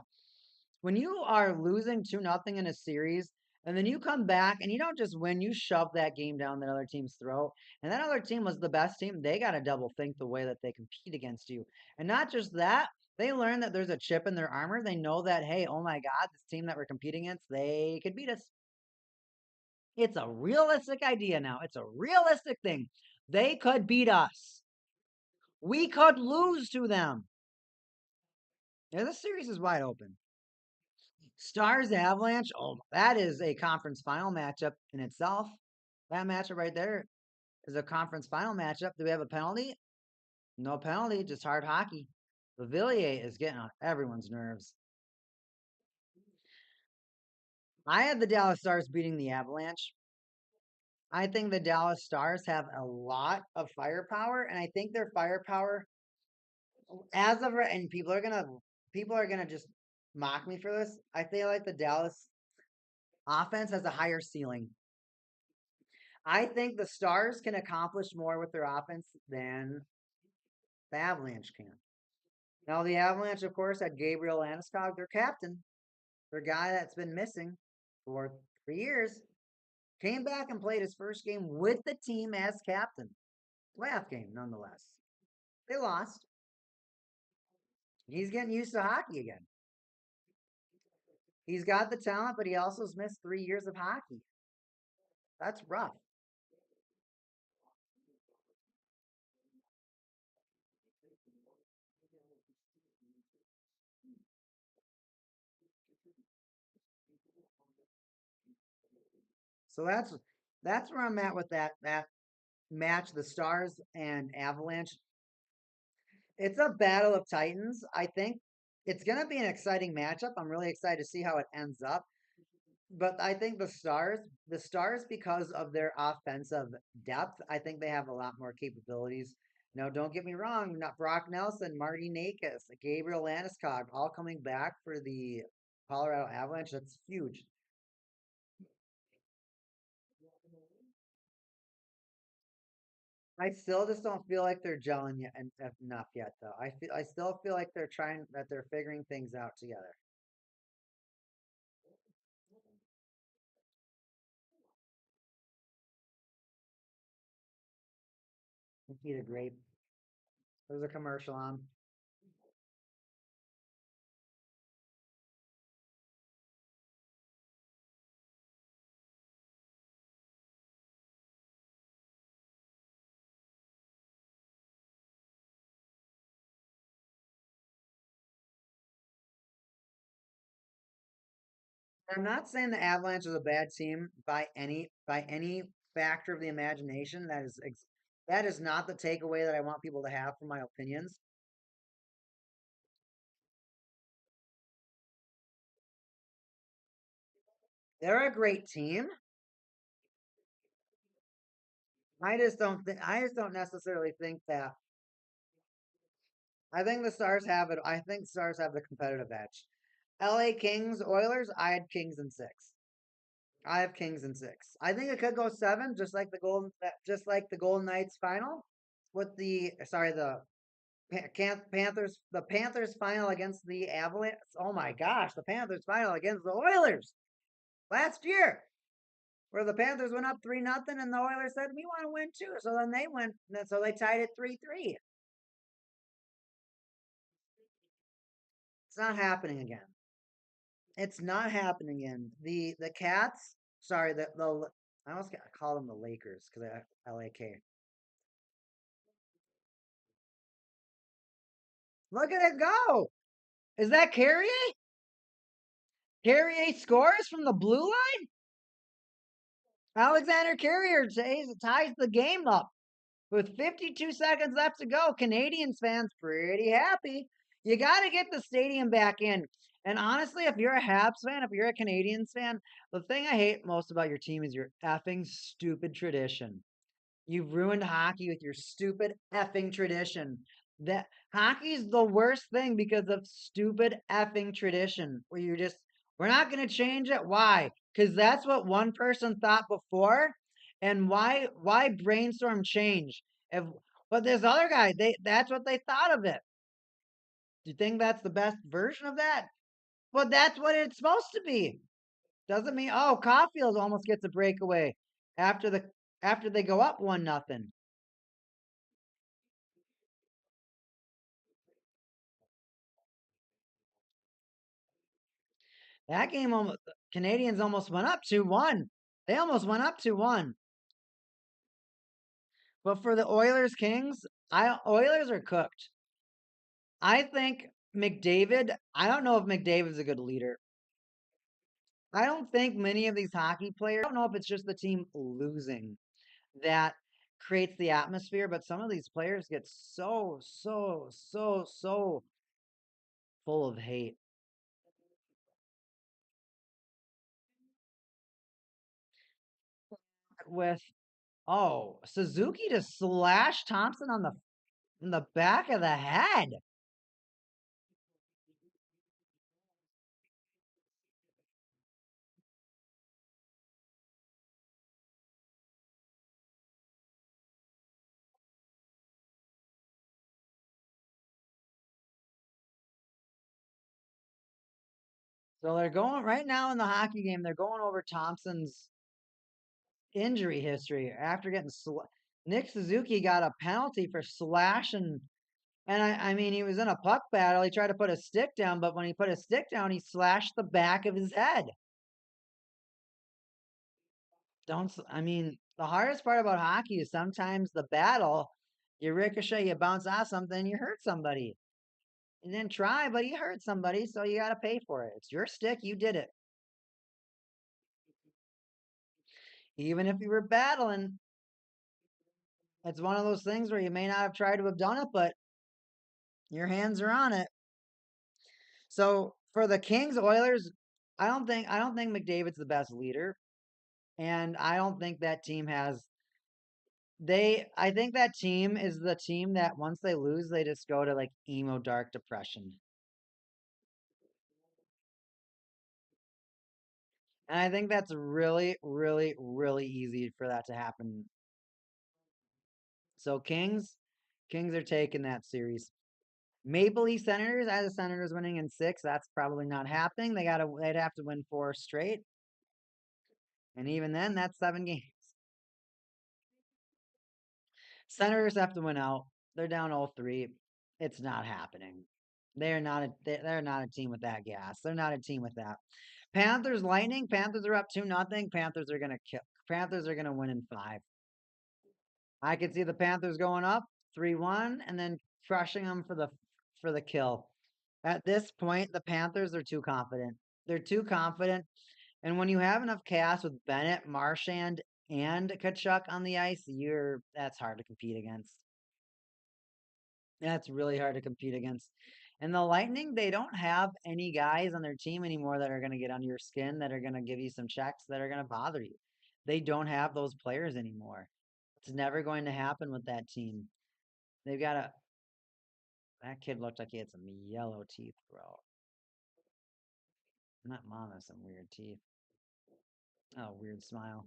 When you are losing 2-0 in a series, and then you come back and you don't just win, you shove that game down that other team's throat. And that other team was the best team. They got to double think the way that they compete against you. And not just that, they learn that there's a chip in their armor. They know that, hey, oh my God, this team that we're competing against, they could beat us. It's a realistic idea now. It's a realistic thing. They could beat us. We could lose to them. Yeah, this series is wide open. Stars Avalanche. Oh, that is a conference final matchup in itself. That matchup right there is a conference final matchup. Do we have a penalty? No penalty, just hard hockey. Villiers is getting on everyone's nerves. I had the Dallas Stars beating the Avalanche. I think the Dallas Stars have a lot of firepower, and I think their firepower, as of right, and people are gonna just mock me for this. I feel like the Dallas offense has a higher ceiling. I think the Stars can accomplish more with their offense than the Avalanche can. Now, the Avalanche, of course, had Gabriel Landeskog, their captain, their guy that's been missing for 3 years, came back and played his first game with the team as captain. Playoff game, nonetheless. They lost. He's getting used to hockey again. He's got the talent, but he also has missed 3 years of hockey. That's rough. So that's where I'm at with that match, the Stars and Avalanche. It's a battle of titans. I think it's going to be an exciting matchup. I'm really excited to see how it ends up. But I think the Stars, because of their offensive depth, I think they have a lot more capabilities. Now, don't get me wrong, not Brock Nelson, Marty Nakis, Gabriel Landeskog, all coming back for the Colorado Avalanche. That's huge. I still just don't feel like they're gelling yet enough yet, though. I still feel like they're figuring things out together. Eat a grape. There's a commercial on. I'm not saying the Avalanche is a bad team by any factor of the imagination. That is not the takeaway that I want people to have from my opinions. They're a great team. I just don't necessarily think that. I think the Stars have it. I think Stars have the competitive edge. LA Kings, Oilers, I had Kings in six. I have Kings in six. I think it could go seven, just like the Golden Knights final with the Panthers final against the Avalanche. Oh my gosh, the Panthers final against the Oilers last year, where the Panthers went up 3-0, and the Oilers said we want to win too. So then they went, so they tied it 3-3. It's not happening again. It's not happening again. The Cats, sorry, the I almost call them the Lakers because I LAK. Look at it go! Is that Carrier? Carrier scores from the blue line. Alexander Carrier ties the game up with 52 seconds left to go. Canadiens fans pretty happy. You got to get the stadium back in. And honestly, if you're a Habs fan, if you're a Canadiens fan, the thing I hate most about your team is your effing stupid tradition. You've ruined hockey with your stupid effing tradition. That hockey's the worst thing because of stupid effing tradition. Where you're just, we're not going to change it. Why? Because that's what one person thought before, and why brainstorm change? If but this other guy, that's what they thought of it. Do you think that's the best version of that? Well, that's what it's supposed to be. Doesn't mean Caulfield almost gets a breakaway after after they go up 1-0. That game almost Canadians almost went up 2-1. They almost went up 2-1. But for the Oilers Kings, Oilers are cooked. I think I don't know if McDavid's a good leader. I don't think many of these hockey players, I don't know if it's just the team losing that creates the atmosphere, but some of these players get so, so, so, so full of hate with Suzuki to slash Thompson in the back of the head. So they're going right now in the hockey game. They're going over Thompson's injury history after getting Nick Suzuki got a penalty for slashing. And I mean, he was in a puck battle. He tried to put a stick down, but when he put a stick down, he slashed the back of his head. I mean, the hardest part about hockey is sometimes the battle, you ricochet, you bounce off something, you hurt somebody. You didn't try, but you hurt somebody, so you got to pay for it. It's your stick, you did it. Even if you were battling, it's one of those things where you may not have tried to have done it, but your hands are on it. So for the Kings Oilers, I don't think McDavid's the best leader, and I don't think that team has they I think that team is the team that once they lose, they just go to like emo dark depression. And I think that's really, really, really easy for that to happen. So Kings are taking that series. Maple Leaf Senators, I have the Senators winning in 6. That's probably not happening. They'd have to win 4 straight. And even then, that's 7 games. Senators have to win out. They're down 0-3. It's not happening. They're not a team with that gas. They're not a team with that. Panthers Lightning. Panthers are up 2-0. Panthers are gonna kill. Panthers are gonna win in 5. I could see the Panthers going up 3-1 and then crushing them for the kill. At this point, the Panthers are too confident. They're too confident. And when you have enough chaos with Bennett, Marchand, and Kachuk on the ice, that's hard to compete against. That's really hard to compete against. And the Lightning, they don't have any guys on their team anymore that are going to get under your skin, that are going to give you some checks, that are going to bother you. They don't have those players anymore. It's never going to happen with that team. They've got a. That kid looked like he had some yellow teeth, bro. Not mom has some weird teeth. Oh, weird smile.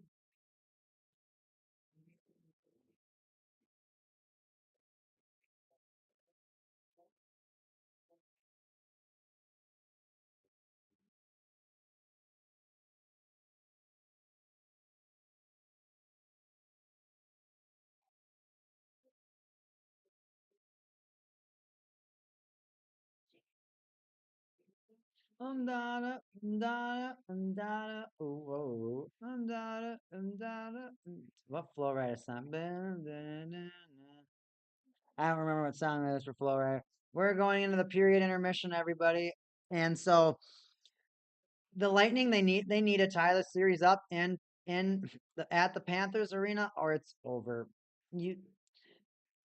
What Florida song? I don't remember what song that is for Florida. We're going into the period intermission, everybody, and so the Lightning they need to tie the series up at the Panthers arena or it's over. You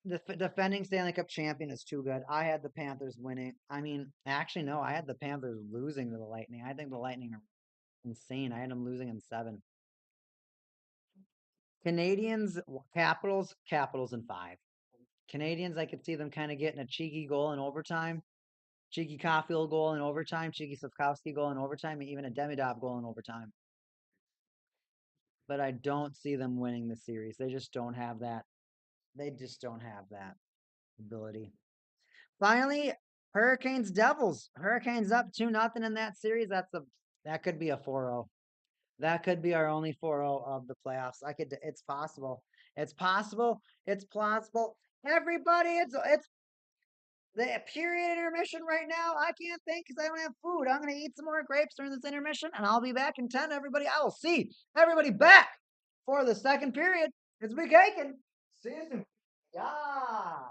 the defending Stanley Cup champion is too good. I had the Panthers winning. I mean, actually, no, I had the Panthers losing to the Lightning. I think the Lightning are insane. I had them losing in 7. Canadiens, Capitals in 5. Canadiens, I could see them kind of getting a cheeky goal in overtime, cheeky Caulfield goal in overtime, cheeky Slavkovsky goal in overtime, and even a Demidov goal in overtime. But I don't see them winning the series. They just don't have that. They just don't have that ability. Finally, Hurricanes Devils. Hurricanes up 2-0 in that series. That could be a 4-0. That could be our only 4-0 of the playoffs. It's possible. It's possible. It's plausible. Everybody, it's the period intermission right now. I can't think because I don't have food. I'm gonna eat some more grapes during this intermission, and I'll be back in 10. Everybody, I will see everybody back for the second period. It's Big Aiken. See you soon. Yeah.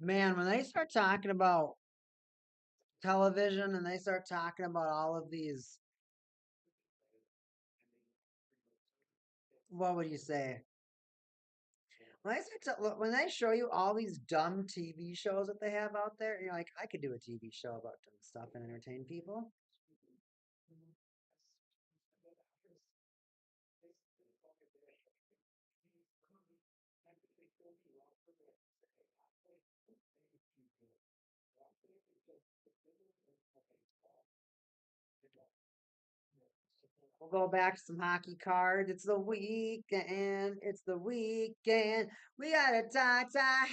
Man, when they start talking about television and they start talking about all of these, what would you say? When they show you all these dumb TV shows that they have out there, you're like, I could do a TV show about dumb stuff and entertain people. We'll go back to some hockey cards. It's the weekend. It's the weekend. We got a tie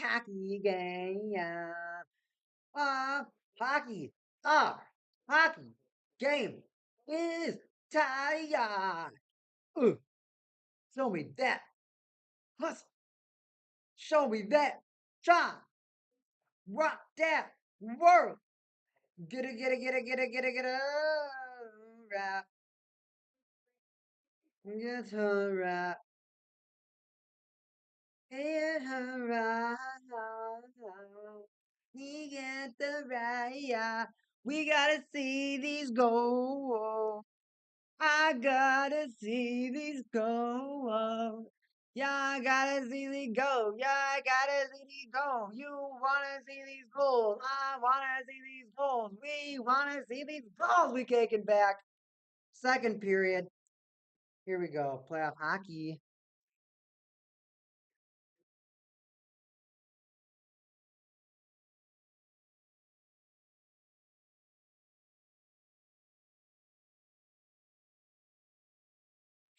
hockey game. Uh, hockey. Our hockey game is tied. Uh, show me that. Hustle. Show me that. Try. Rock that world. Get it, get it, get it, get it, get it, get it. Right. Get her right. Get her right. We get the right. We gotta see these go. I gotta see these go. Yeah, I gotta see these go. Yeah, I gotta see these go. You wanna see these goals. I wanna see these goals. We wanna see these goals. We taking back. Second period. Here we go. Playoff hockey.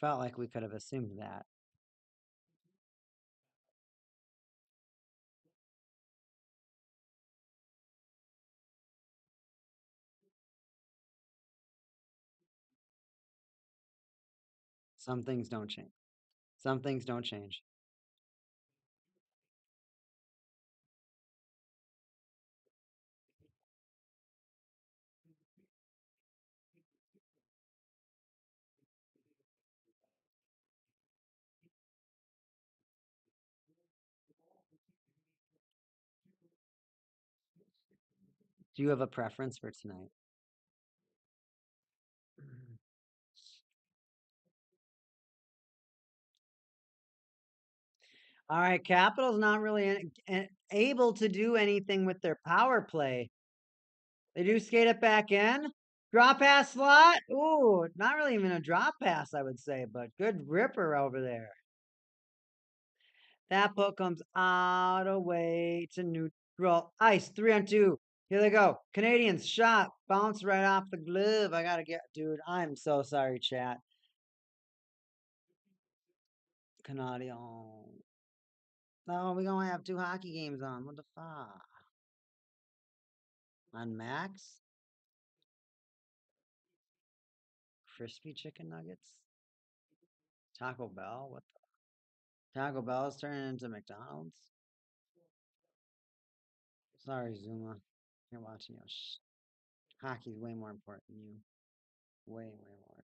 Felt like we could have assumed that. Some things don't change. Some things don't change. Do you have a preference for tonight? All right, Capital's not really able to do anything with their power play. They do skate it back in. Drop pass slot. Ooh, not really even a drop pass, I would say, but good ripper over there. That puck comes all the way to neutral ice. 3-on-2. Here they go. Canadiens shot. Bounce right off the glove. I gotta get, dude. I'm so sorry, chat. Canadiens. No, we're gonna have two hockey games on. What the fuck? On Max? Crispy chicken nuggets? Taco Bell? What the? Taco Bell's turning into McDonald's? Sorry, Zuma. You're watching your hockey's way more important than you. Way, way more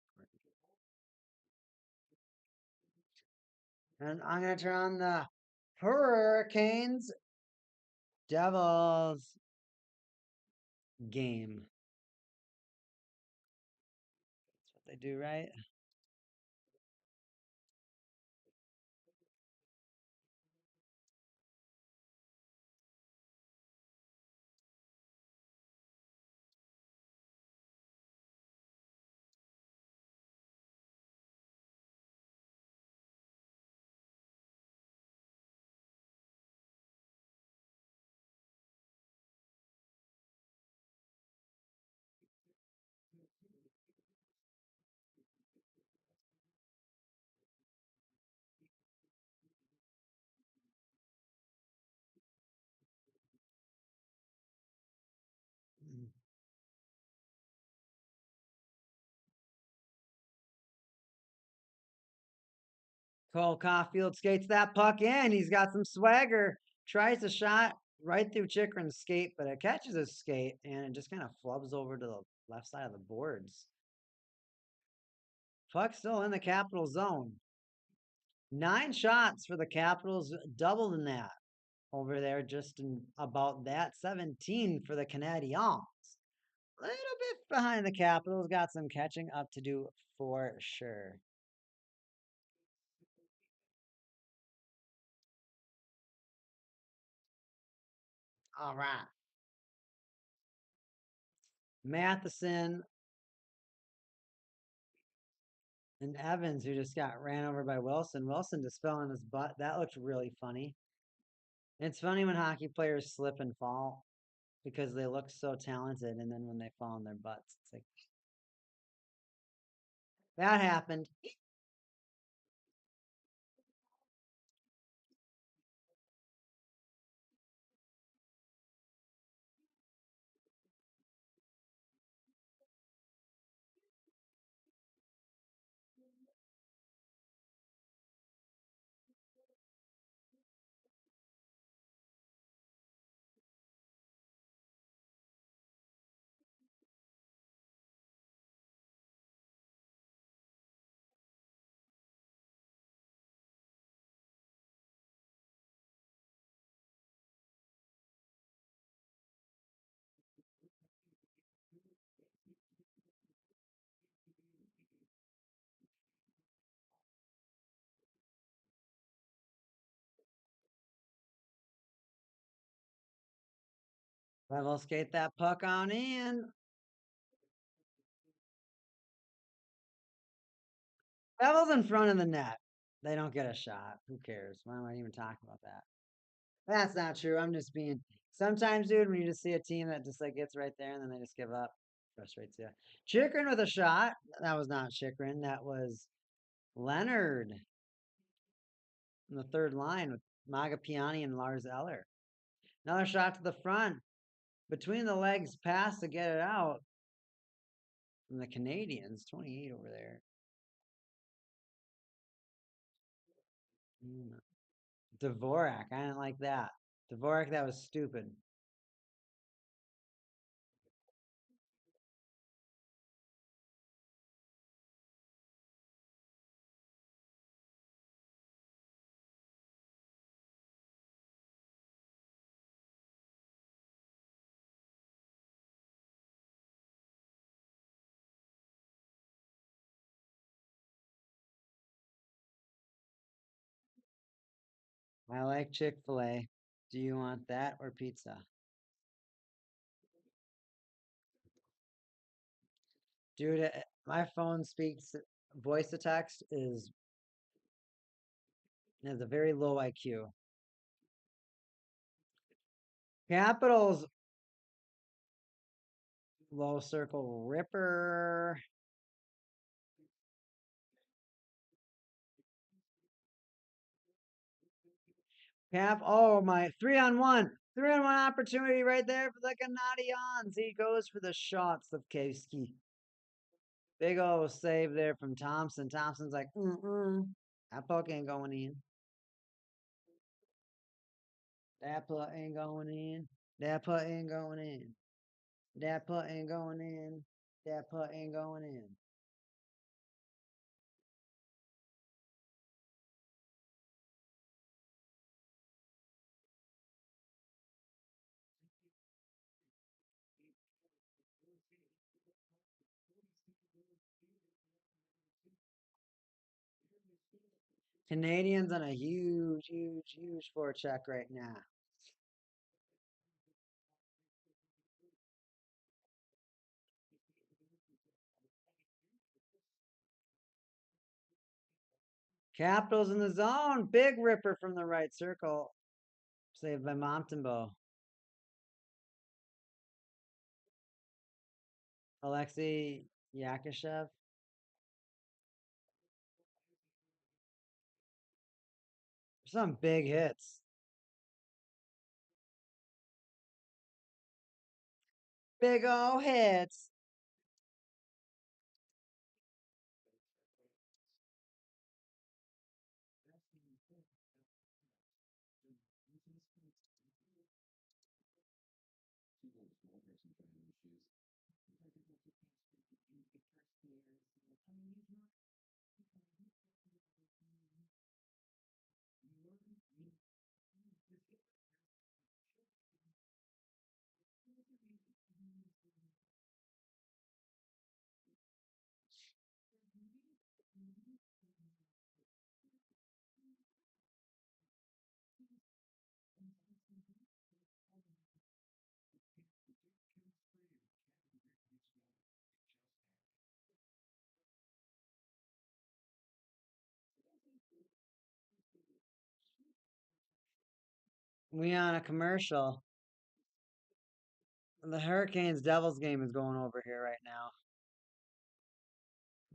important. And I'm gonna turn on the Hurricanes Devils game. That's what they do, right? Cole Caulfield skates that puck in. He's got some swagger. Tries a shot right through Chikrin's skate, but it catches his skate and it just kind of flubs over to the left side of the boards. Puck still in the Capital zone. 9 shots for the Capitals, double than that. over there just in about that 17 for the Canadiens. Little bit behind the Capitals, got some catching up to do for sure. All right. Matheson and Evans, who just got ran over by Wilson. Wilson just fell on his butt. That looked really funny. It's funny when hockey players slip and fall because they look so talented, and then when they fall on their butts, it's like that happened. Level skate that puck on in. Devils in front of the net. They don't get a shot. Who cares? Why am I even talking about that? That's not true. I'm just being. Sometimes, dude, when you just see a team that just like gets right there and then they just give up, frustrates you. Chikrin with a shot. That was not Chikrin. That was Leonard in the third line with Magapiani and Lars Eller. Another shot to the front. Between the legs pass to get it out from the Canadiens. 28 over there. Dvorak. I didn't like that. Dvorak, that was stupid. I like Chick-fil-A. Do you want that or pizza? Dude, my phone speaks voice to text is has a very low IQ. Capitals low circle ripper. Cap, oh my, 3-on-1. 3-on-1 opportunity right there for the Canadiens. He goes for the shots of Kevsky. Big old save there from Thompson. Thompson's like, that puck ain't going in. That puck ain't going in. That puck ain't going in. That puck ain't going in. That puck ain't going in. Canadians on a huge, huge, huge forecheck right now. Capitals in the zone. Big ripper from the right circle. Saved by Montembeau. Alexei Yakashev. Some big hits. Big old hits. We on a commercial. The Hurricanes Devils game is going over here right now.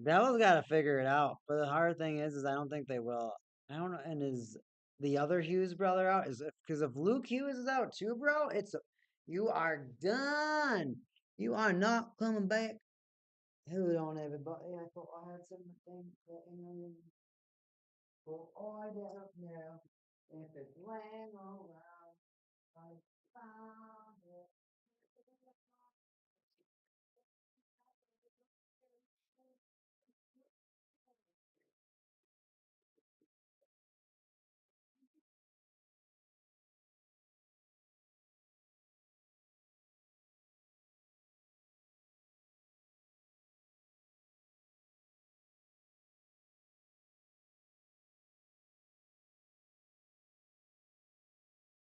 Devils got to figure it out. But the hard thing is I don't think they will. I don't know. And is the other Hughes brother out? Is it because if Luke Hughes is out too, bro? You are done. You are not coming back. Hold on, everybody. I thought I had something. For all that up now, if it's laying around, I found it.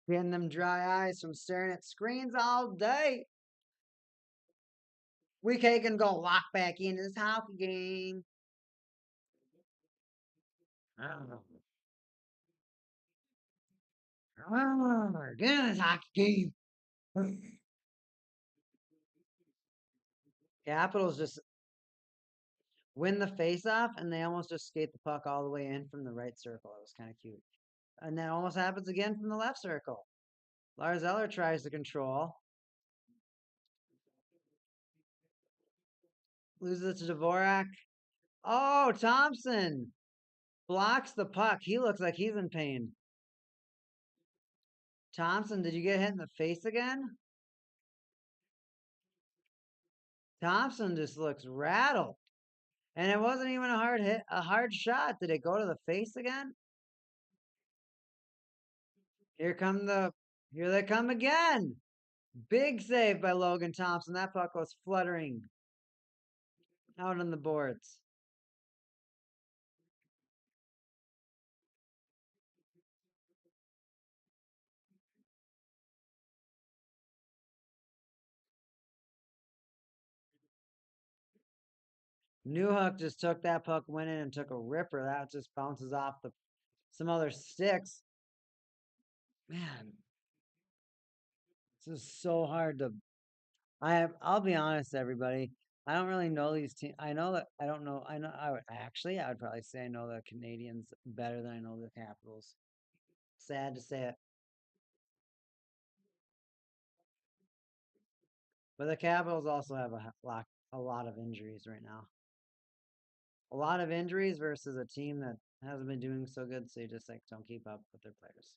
Getting them dry eyes from staring at screens all day. We can go lock back into this hockey game. Oh, get in this hockey game. Capitals just win the face-off, and they almost just skate the puck all the way in from the right circle. It was kind of cute. And that almost happens again from the left circle. Lars Eller tries to control. Loses it to Dvorak. Oh, Thompson blocks the puck. He looks like he's in pain. Thompson, did you get hit in the face again? Thompson just looks rattled. And it wasn't even a hard hit, a hard shot. Did it go to the face again? Here they come again. Big save by Logan Thompson. That puck was fluttering out on the boards. Newhook just took that puck, went in and took a ripper. That just bounces off some other sticks. Man, this is so hard to. I'll be honest, everybody. I don't really know these teams. I know that I don't know. I know. I would probably say I know the Canadiens better than I know the Capitals. Sad to say it, but the Capitals also have a lot of injuries right now. A lot of injuries versus a team that hasn't been doing so good, so you just like don't keep up with their players.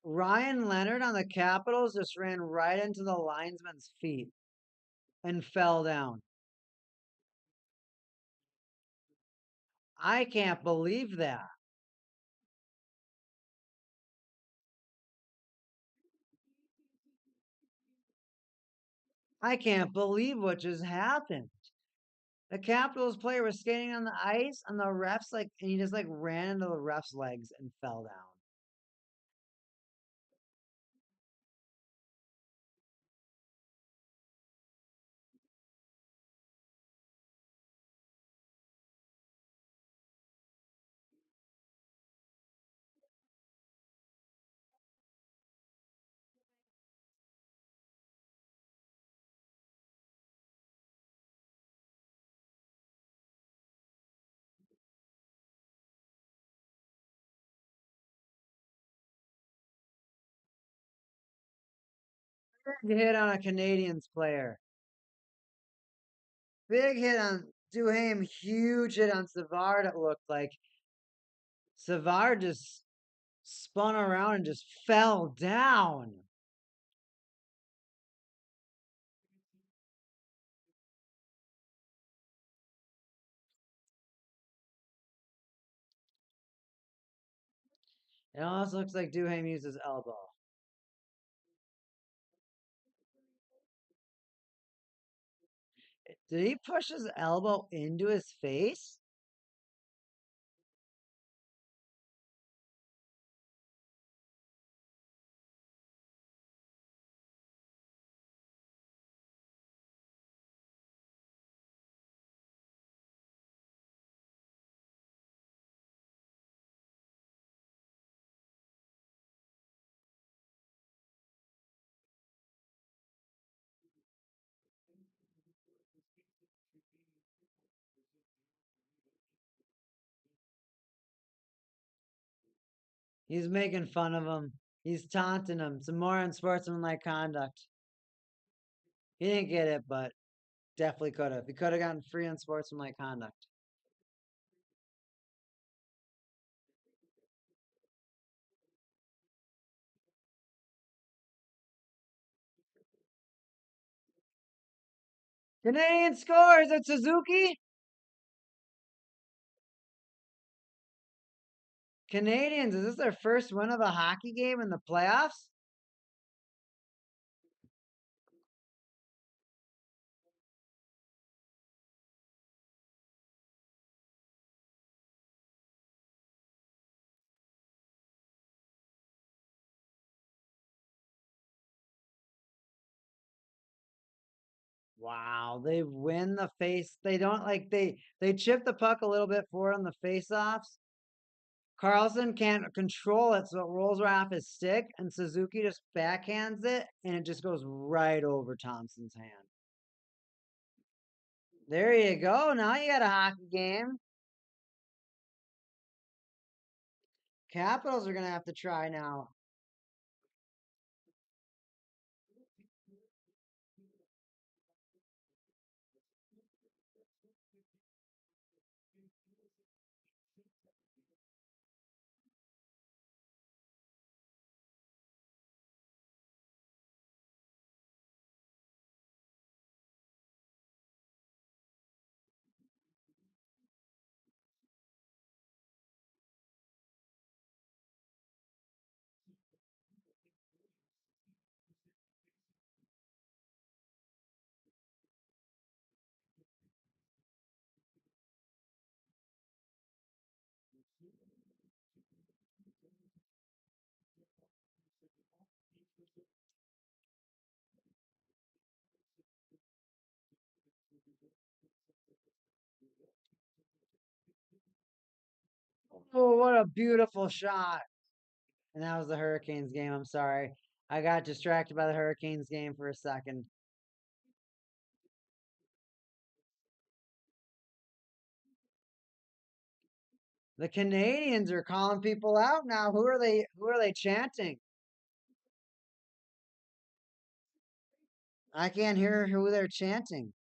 Ryan Leonard on the Capitals just ran right into the linesman's feet and fell down. I can't believe that. I can't believe what just happened. The Capitals player was skating on the ice, and the refs and he just ran into the ref's legs and fell down. Big hit on a Canadiens player. Big hit on Duhaime. Huge hit on Savard. It looked like Savard just spun around and just fell down. It almost looks like Duhaime used his elbow. Did he push his elbow into his face? He's making fun of him. He's taunting him. Some more unsportsmanlike conduct. He didn't get it, but definitely could have. He could have gotten free unsportsmanlike conduct. Canadian scores at Suzuki. Canadiens, is this their first win of a hockey game in the playoffs? Wow, they win the face. They don't like they chip the puck a little bit forward on the face-offs. Carlson can't control it, so it rolls right off his stick, and Suzuki just backhands it, and it just goes right over Thompson's hand. There you go. Now you got a hockey game. Capitals are gonna have to try now. Oh, what a beautiful shot. And that was the Hurricanes game. I'm sorry. I got distracted by the Hurricanes game for a second. The Canadians are calling people out now. Who are they chanting? I can't hear who they're chanting.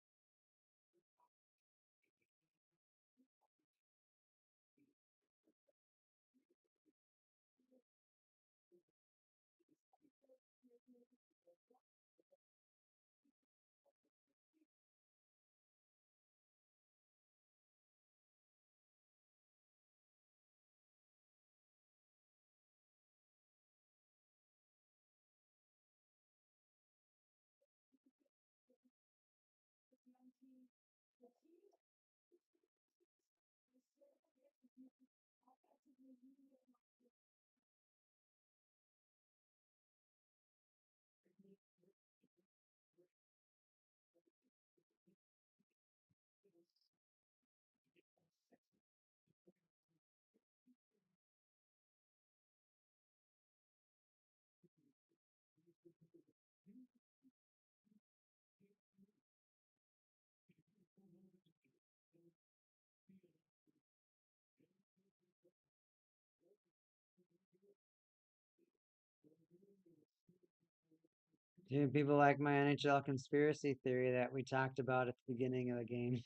Dude, people like my NHL conspiracy theory that we talked about at the beginning of the game.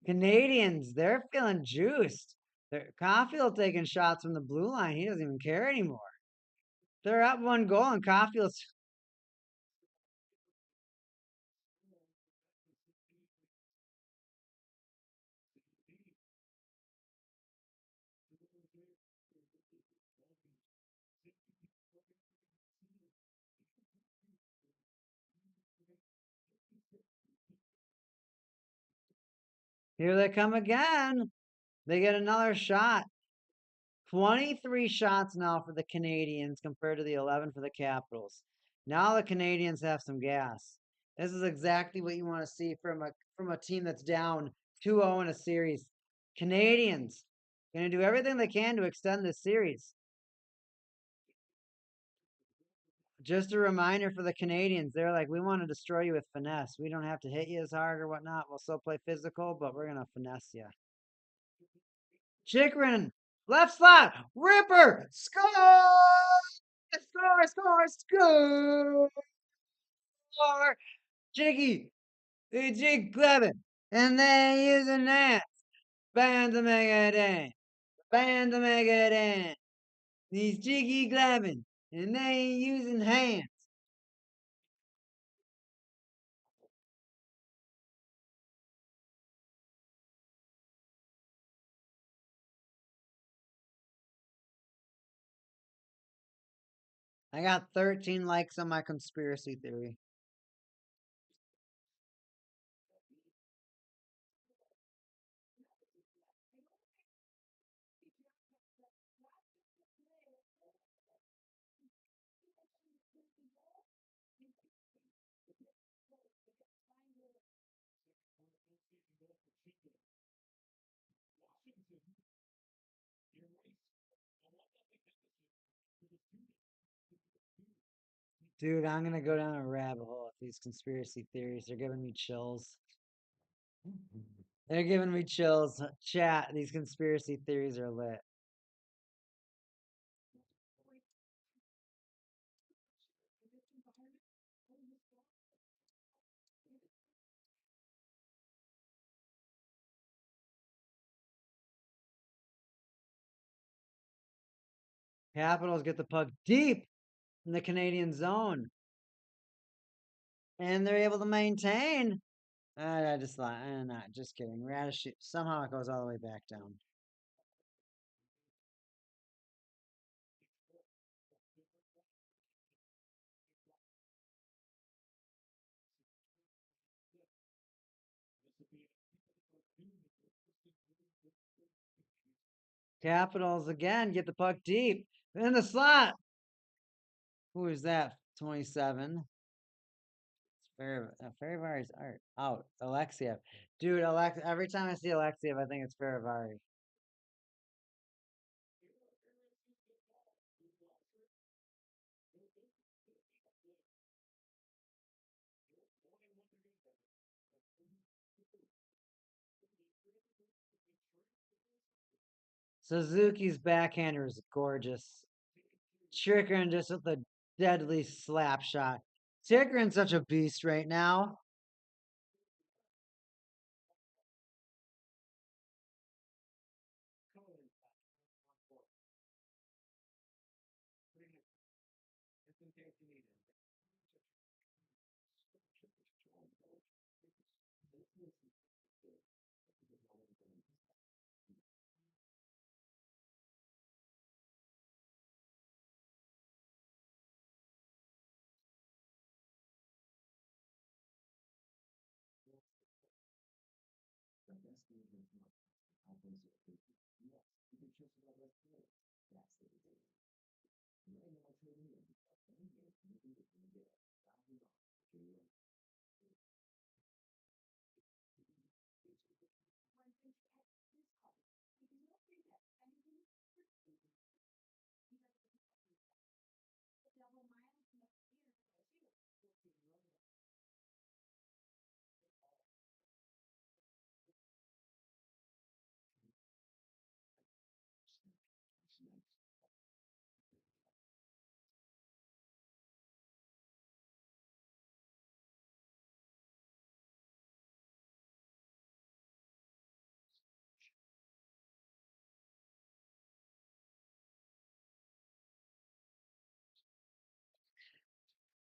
Canadians, they're feeling juiced. Caulfield taking shots from the blue line. He doesn't even care anymore. They're up one goal, and Caulfield's here they come again. They get another shot. 23 shots now for the Canadiens compared to the 11 for the Capitals. Now the Canadiens have some gas. This is exactly what you want to see from a team that's down 2-0 in a series. Canadiens going to do everything they can to extend this series. Just a reminder for the Canadiens, they're like, we want to destroy you with finesse. We don't have to hit you as hard or whatnot. We'll still play physical, but we're going to finesse you. Chikrin Left slot. Ripper. Score! Score, score, score! Jiggy. Jig Glevin. And they using that. Band to make it in. Band to make it in. He's Jiggy Glevin. And they ain't using hands. I got 13 likes on my conspiracy theory. Dude, I'm gonna go down a rabbit hole with these conspiracy theories. They're giving me chills. They're giving me chills. Chat, these conspiracy theories are lit. Capitals get the puck deep in the Canadian zone. And they're able to maintain. I just thought, not just kidding. Radish somehow it goes all the way back down. Capitals again get the puck deep in the slot. Who is that? 27. Ferivari's art out. Alexiev, dude. Every time I see Alexiev, I think it's Ferivari. Suzuki's backhander is gorgeous. Chikrin just with a deadly slap shot. Chikrin's such a beast right now.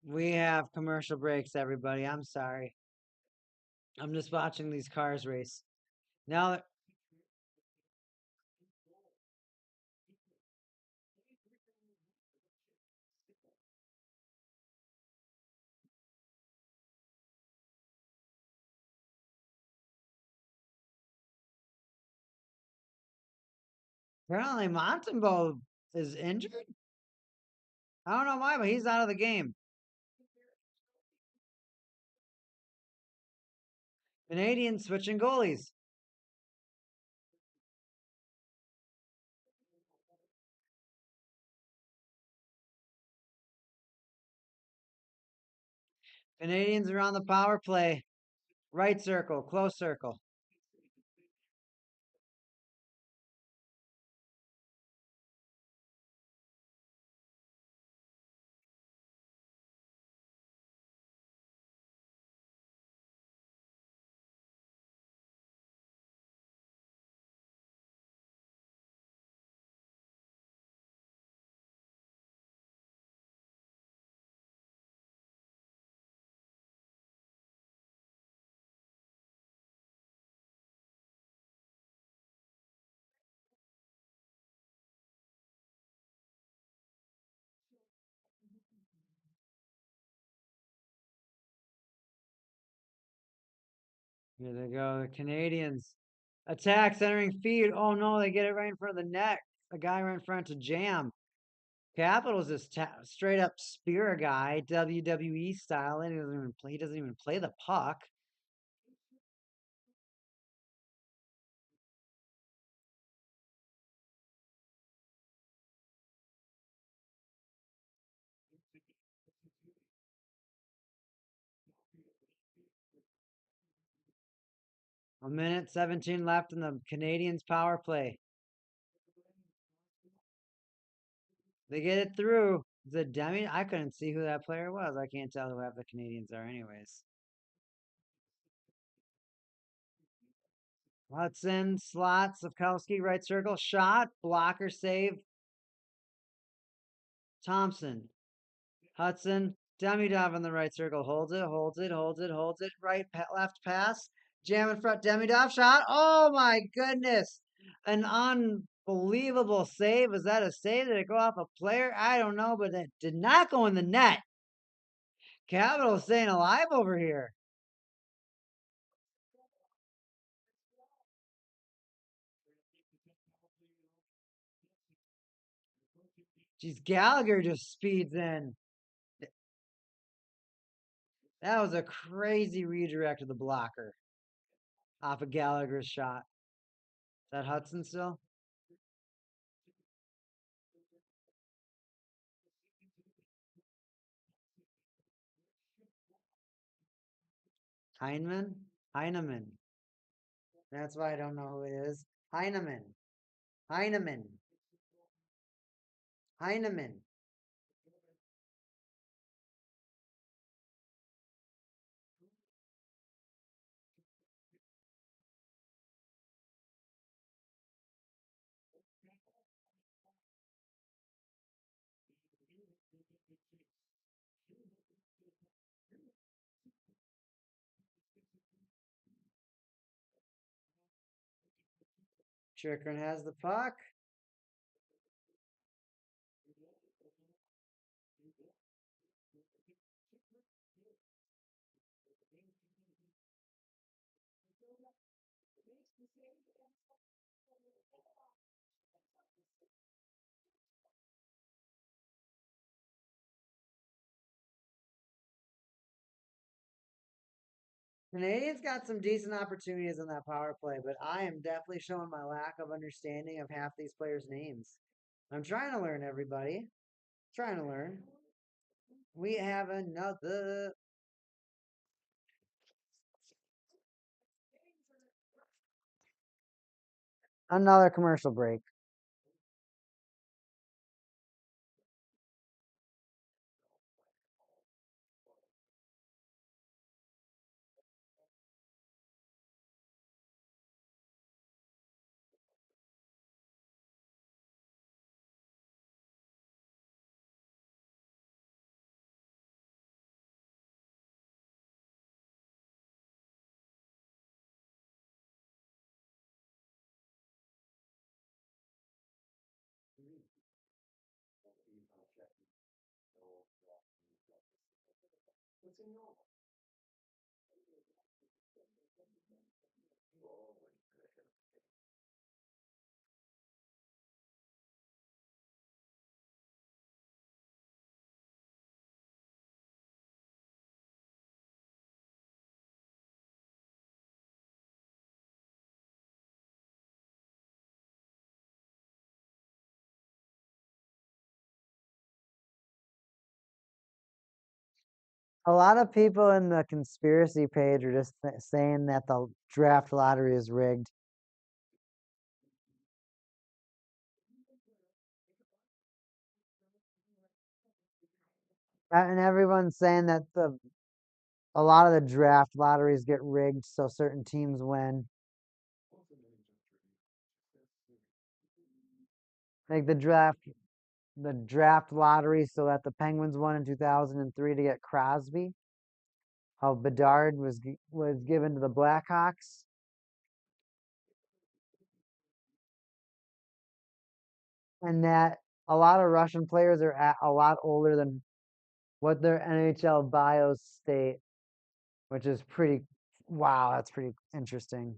We have commercial breaks, everybody. I'm sorry. I'm just watching these cars race. Now that apparently Montembeau is injured. I don't know why, but he's out of the game. Canadians switching goalies. Canadians are on the power play. Right circle, close circle. Here they go. The Canadiens attack centering feed. Oh no, they get it right in front of the net. The guy right in front to jam. Capitals just straight up spear a guy, WWE style, and he doesn't even play the puck. A minute 17 left in the Canadiens power play. They get it through. Is it Demi? I couldn't see who that player was. I can't tell who half the Canadiens are, anyways. Hudson, slot, Sapkowski, right circle, shot, blocker save. Thompson, Hudson, Demidov in the right circle, holds it, right, left pass, jam in front, Demidov shot. Oh my goodness, an unbelievable save. Was that a save? Did it go off a player? I don't know, but it did not go in the net. Capital staying alive over here. Geez, Gallagher just speeds in. That was a crazy redirect of the blocker off of Gallagher's shot. Is that Hudson still? Heineman? Heineman. That's why I don't know who it is. Heineman. Heineman. Heineman. Chikrin has the puck. Canadians got some decent opportunities on that power play, but I am definitely showing my lack of understanding of half these players' names. I'm trying to learn, everybody. Trying to learn. We have another commercial break. A lot of people in the conspiracy page are just saying that the draft lottery is rigged. And everyone's saying that a lot of the draft lotteries get rigged so certain teams win. Like the draft lottery so that the Penguins won in 2003 to get Crosby. How Bedard was given to the Blackhawks. And that a lot of Russian players are a lot older than what their NHL bios state, which is pretty Wow, that's pretty interesting.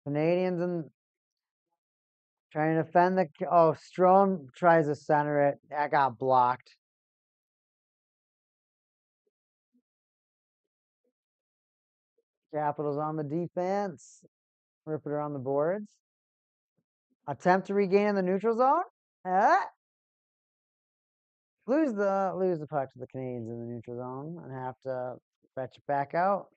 Canadians and trying to defend the. Oh, Strome tries to center it. That got blocked. Capitals on the defense. Rip it around the boards. Attempt to regain in the neutral zone. Ah, lose the puck to the Canadiens in the neutral zone and have to fetch it back out.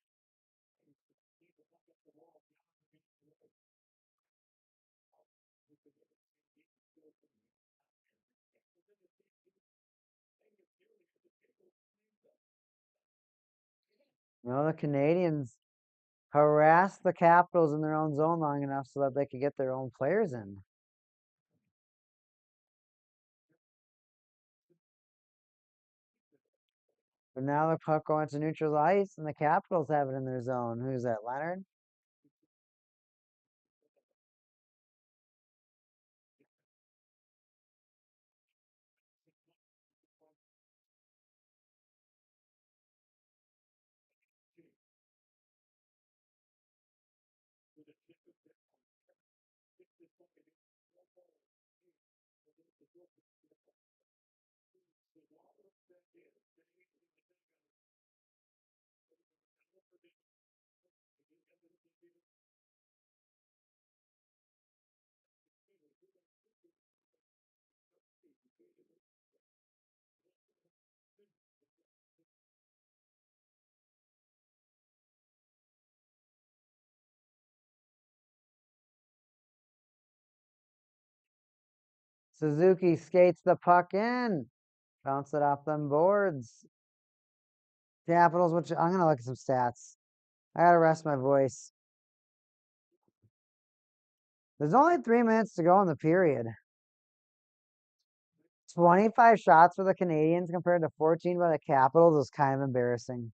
The Canadiens harassed the Capitals in their own zone long enough so that they could get their own players in. But now the puck going to neutral ice and the Capitals have it in their zone. Who's that, Leonard? Suzuki skates the puck in. Bounce it off them boards. Capitals, which I'm going to look at some stats. I got to rest my voice. There's only 3 minutes to go in the period. 25 shots for the Canadiens compared to 14 by the Capitals is kind of embarrassing.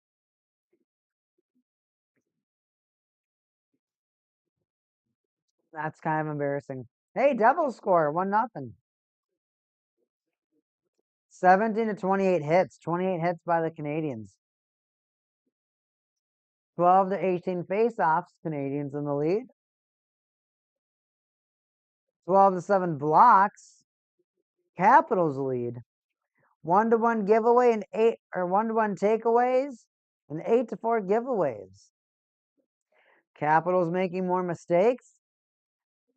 That's kind of embarrassing. Hey, Devils score 1-0. 17 to 28 hits. 28 hits by the Canadiens. 12 to 18 faceoffs. Canadiens in the lead. 12 to 7 blocks. Capitals lead. 1-1 giveaway and 1-1 takeaways and 8-4 giveaways. Capitals making more mistakes,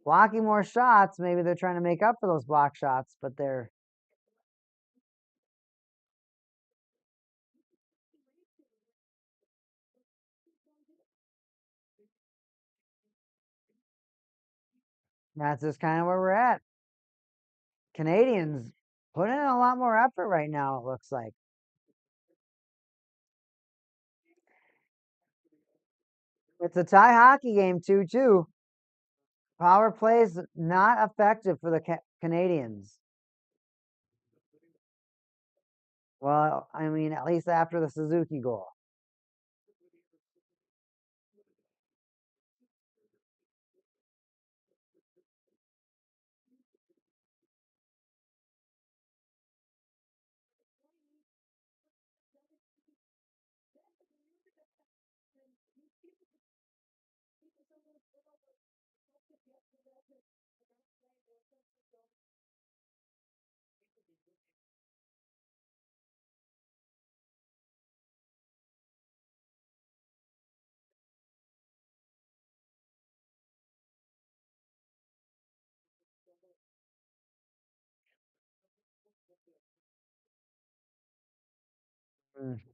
blocking more shots. Maybe they're trying to make up for those block shots, but they're. That's just kind of where we're at. Canadians putting in a lot more effort right now, it looks like. It's a tie hockey game, 2-2. Power plays not effective for the Canadians. Well, I mean, at least after the Suzuki goal.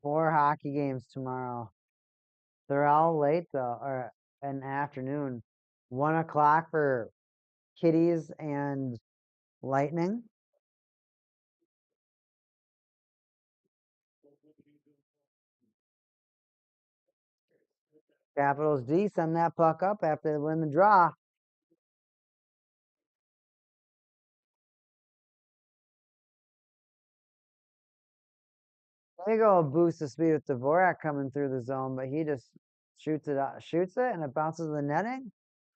Four hockey games tomorrow. They're all late though, or an afternoon. 1 o'clock for Kitties and Lightning. Capitals D send that puck up after they win the draw. They go a boost of speed with Dvorak coming through the zone, but he just shoots it, and it bounces the netting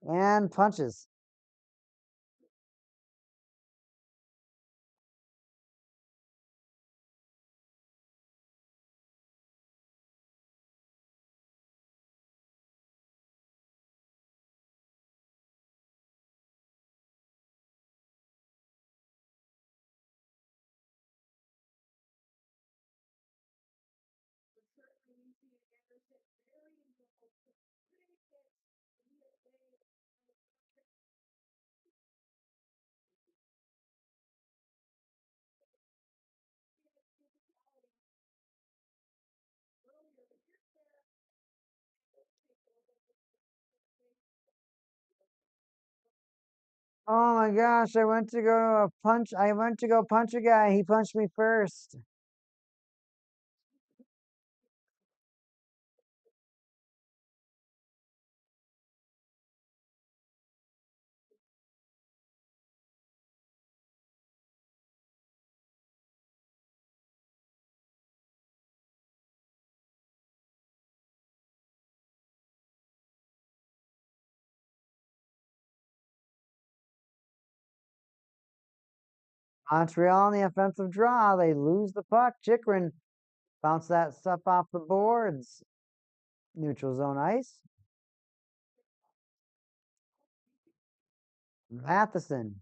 and punches. Oh my gosh, I went to go punch a guy. He punched me first. Montreal on the offensive draw. They lose the puck. Chikrin bounce that stuff off the boards. Neutral zone ice. Matheson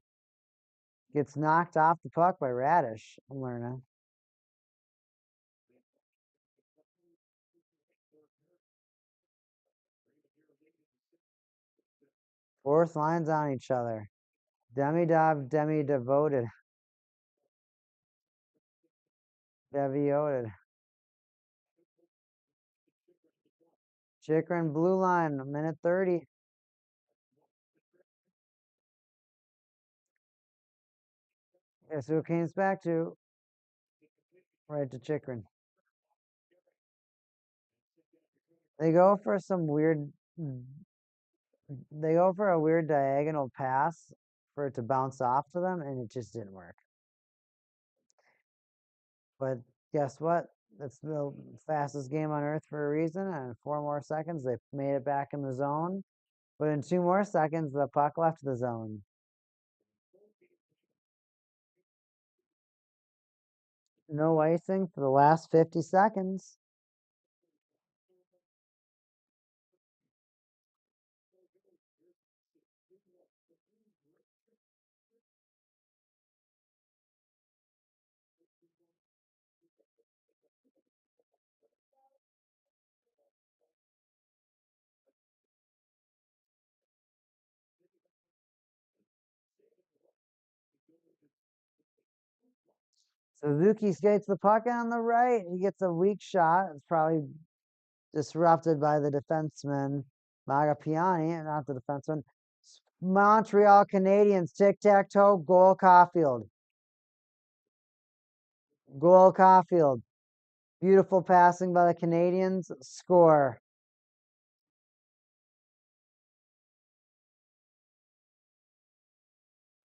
gets knocked off the puck by Radish. I'm learning. Fourth lines on each other. Demi-dov, demi-devoted. Devioted. Chikrin blue line, minute 30. Guess who it comes back to? Right to Chikrin. They go for some weird. They go for a weird diagonal pass for it to bounce off to them, and it just didn't work. But guess what? It's the fastest game on earth for a reason. And in 4 more seconds, they made it back in the zone. But in 2 more seconds, the puck left the zone. No icing for the last 50 seconds. Suzuki skates the puck on the right. He gets a weak shot. It's probably disrupted by the defenseman, Magapiani, not the defenseman. Montreal Canadiens, tic-tac-toe, goal Caulfield. Goal Caulfield. Beautiful passing by the Canadiens. Score.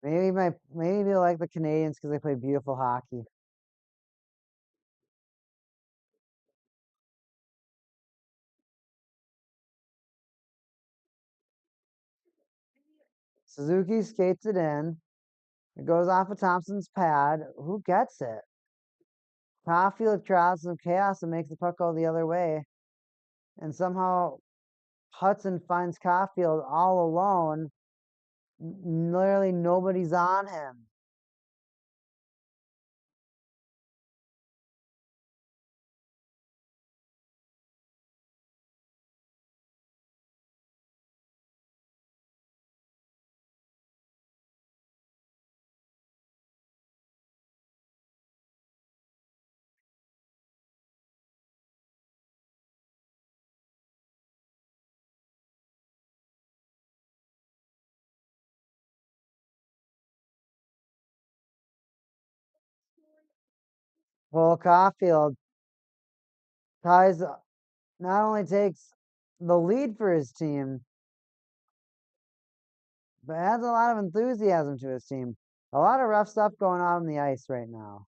Maybe they like the Canadiens because they play beautiful hockey. Suzuki skates it in. It goes off of Thompson's pad. Who gets it? Caulfield tries some chaos and makes the puck go the other way. And somehow Hudson finds Caulfield all alone. Literally nobody's on him. Well, Caulfield ties not only takes the lead for his team, but adds a lot of enthusiasm to his team. A lot of rough stuff going on the ice right now.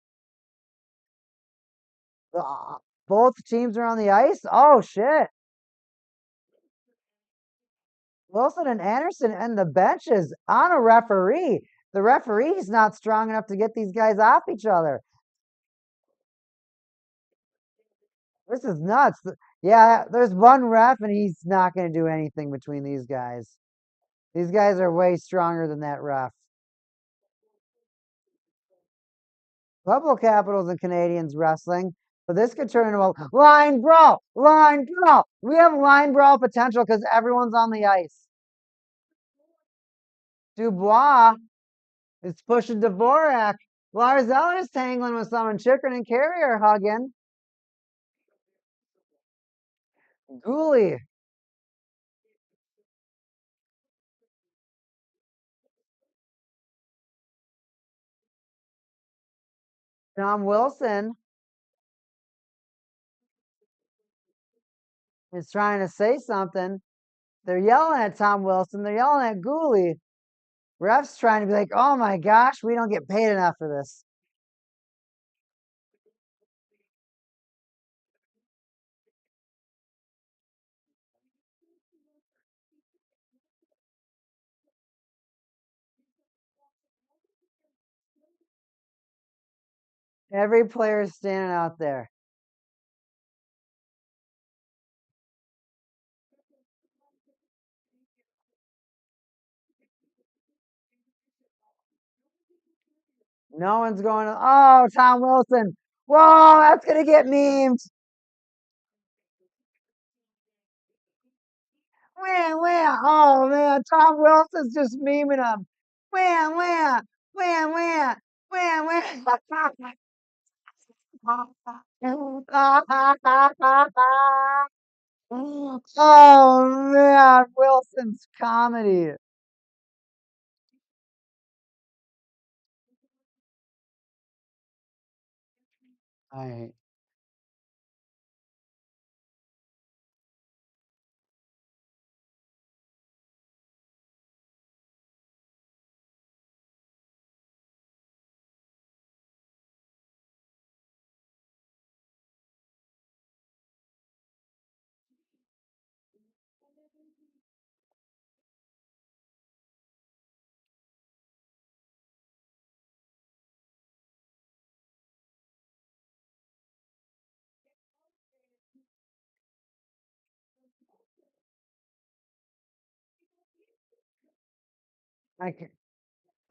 Uh, both teams are on the ice. Oh shit! Wilson and Anderson and the benches on a referee. The referee's not strong enough to get these guys off each other. This is nuts. Yeah, there's one ref and he's not going to do anything between these guys. These guys are way stronger than that ref. Couple Capitals and Canadians wrestling, but this could turn into a line brawl. Line brawl. We have line brawl potential because everyone's on the ice. Dubois is pushing Dvorak. Lars Eller's tangling with someone. Chikrin and Carey are hugging. Gooley. Tom Wilson is trying to say something. They're yelling at Tom Wilson. They're yelling at Gooley. Ref's trying to be like, oh my gosh, we don't get paid enough for this. Every player is standing out there. No one's going, oh, Tom Wilson. Whoa, that's going to get memed. Wham, wham. Oh, man, Tom Wilson's just memeing him. Wham, wham, wham, wham, wham, wham. Oh, man, Wilson's comedy. I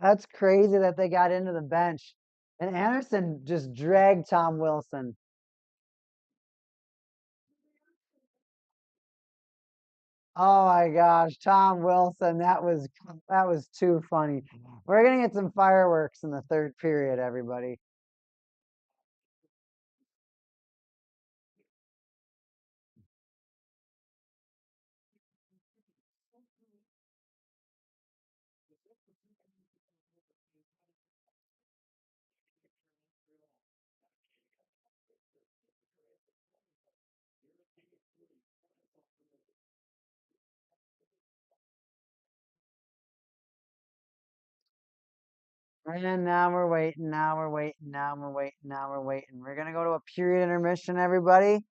That's crazy that they got into the bench. And Anderson just dragged Tom Wilson. Oh my gosh, Tom Wilson, that was too funny. We're gonna get some fireworks in the third period, everybody. And now we're waiting, now we're waiting, now we're waiting, now we're waiting. We're gonna go to a period intermission, everybody.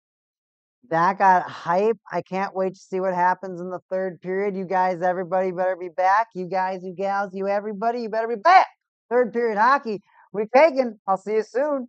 That got hype. I can't wait to see what happens in the third period. You guys, everybody better be back. You guys, you gals, you everybody, you better be back. Third period hockey. We're taking. I'll see you soon.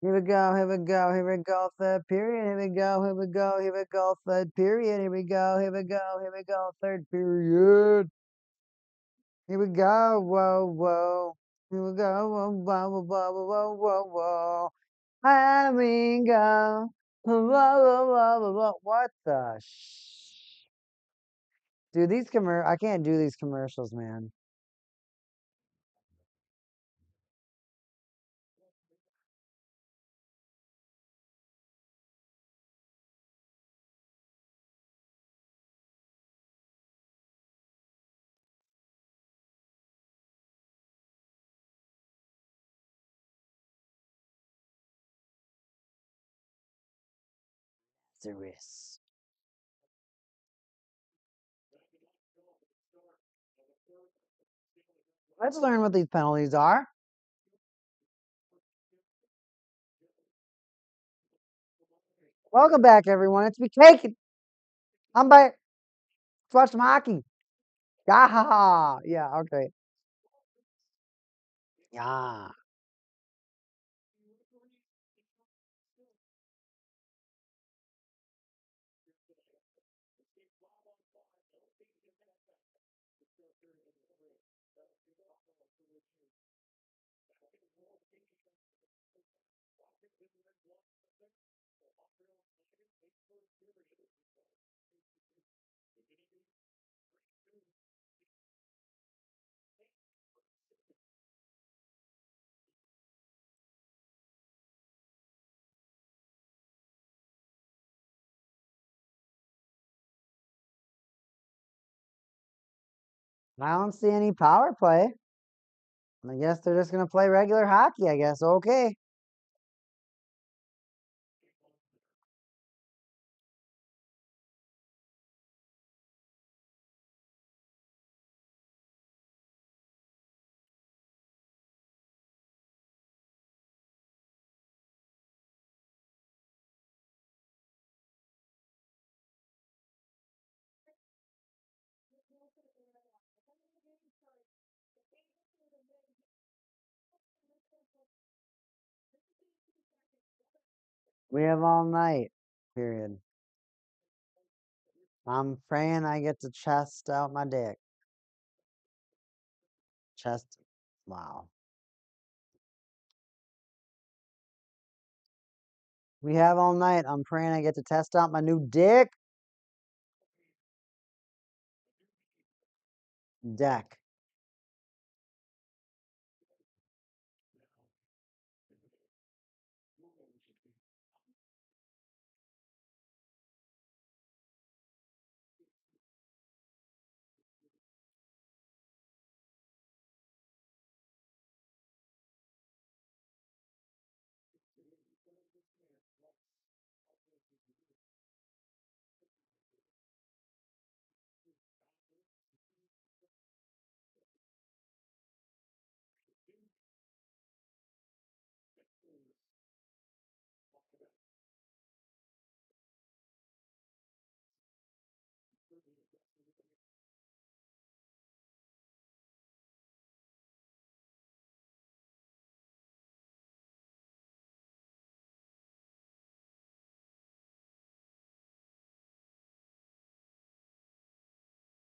Here we go, here we go, here we go, third period, here we go, here we go, here we go, third period, here we go, here we go, here we go, third period. Here we go, whoa, whoa. Here we go, whoa, whoa, whoa, whoa, whoa, whoa, whoa. Here we go. Whoa, whoa, whoa, whoa, whoa. What the Dude, I can't do these commercials, man. Serious. Let's learn what these penalties are. Welcome back, everyone. It's me taking. I'm back. Let's watch some hockey. Yeah, yeah, okay. Yeah. I don't see any power play. I guess they're just going to play regular hockey, I guess. Okay. We have all night, period. I'm praying I get to chest out my dick. Chest. Wow. We have all night. I'm praying I get to test out my new dick. Deck.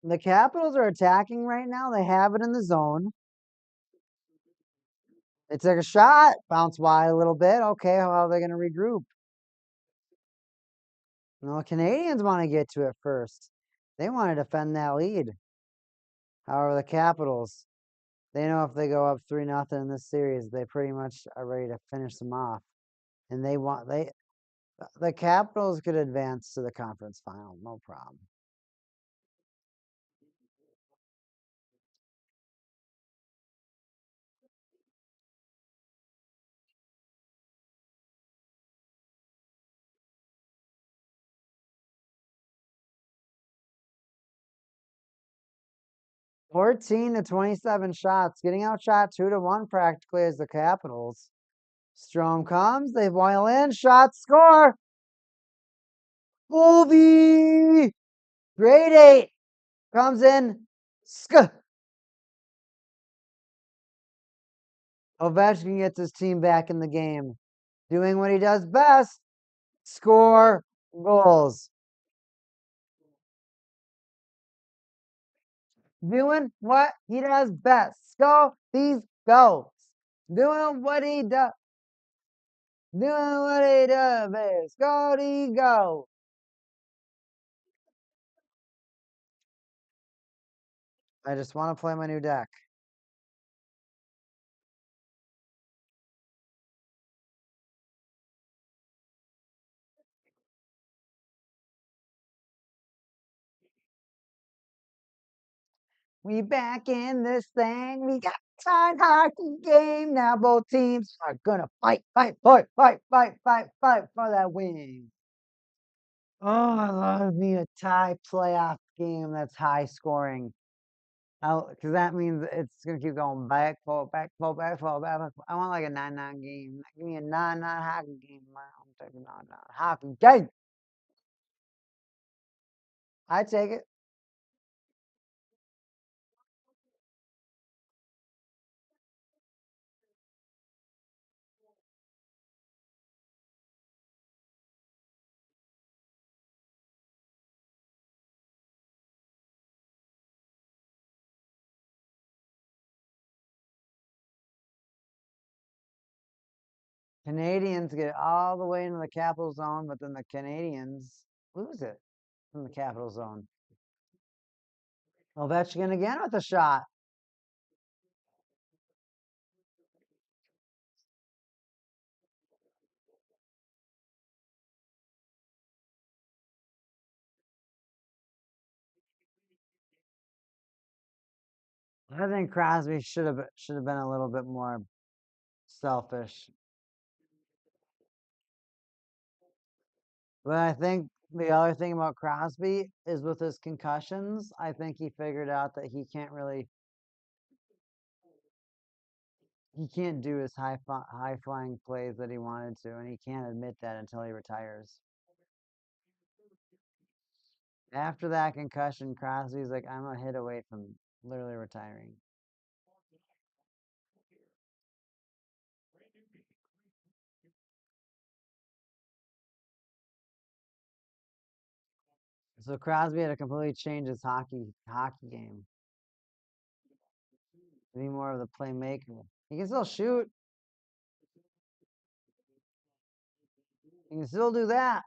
The Capitals are attacking right now. They have it in the zone. They took a shot, bounce wide a little bit. Okay, how are they going to regroup? No, Canadians want to get to it first. They want to defend that lead. However, the Capitals, they know if they go up 3-0 in this series, they pretty much are ready to finish them off. And the Capitals could advance to the conference final, no problem. – 14 to 27 shots, getting outshot 2-1 practically as the Capitals. Strom comes, they boil in, shot, score. Ovi, grade 8 comes in. Ovechkin gets his team back in the game. Doing what he does best, score goals. Doing what he does best, score these goals. Doing what he does. Doing what he does best, score these goals. I just want to play my new deck. We back in this thing. We got time hockey game. Now both teams are gonna fight for that win. Oh, I love me a tie playoff game that's high scoring. Because that means it's gonna keep going back, forth, back, forth, back, forth, back, back. I want like a 9-9 game. Give me a 9-9 hockey game, man. I'm taking 9-9 hockey game. I take it. Canadians get all the way into the capital zone, but then the Canadians lose it in the capital zone. Ovechkin again with a shot. I think Crosby should have been a little bit more selfish. But I think the other thing about Crosby is with his concussions, I think he figured out that he can't do his high flying plays that he wanted to, and he can't admit that until he retires. After that concussion, Crosby's like, I'm a hit away from literally retiring. So Crosby had to completely change his hockey game. Be more of the playmaker. He can still shoot. He can still do that.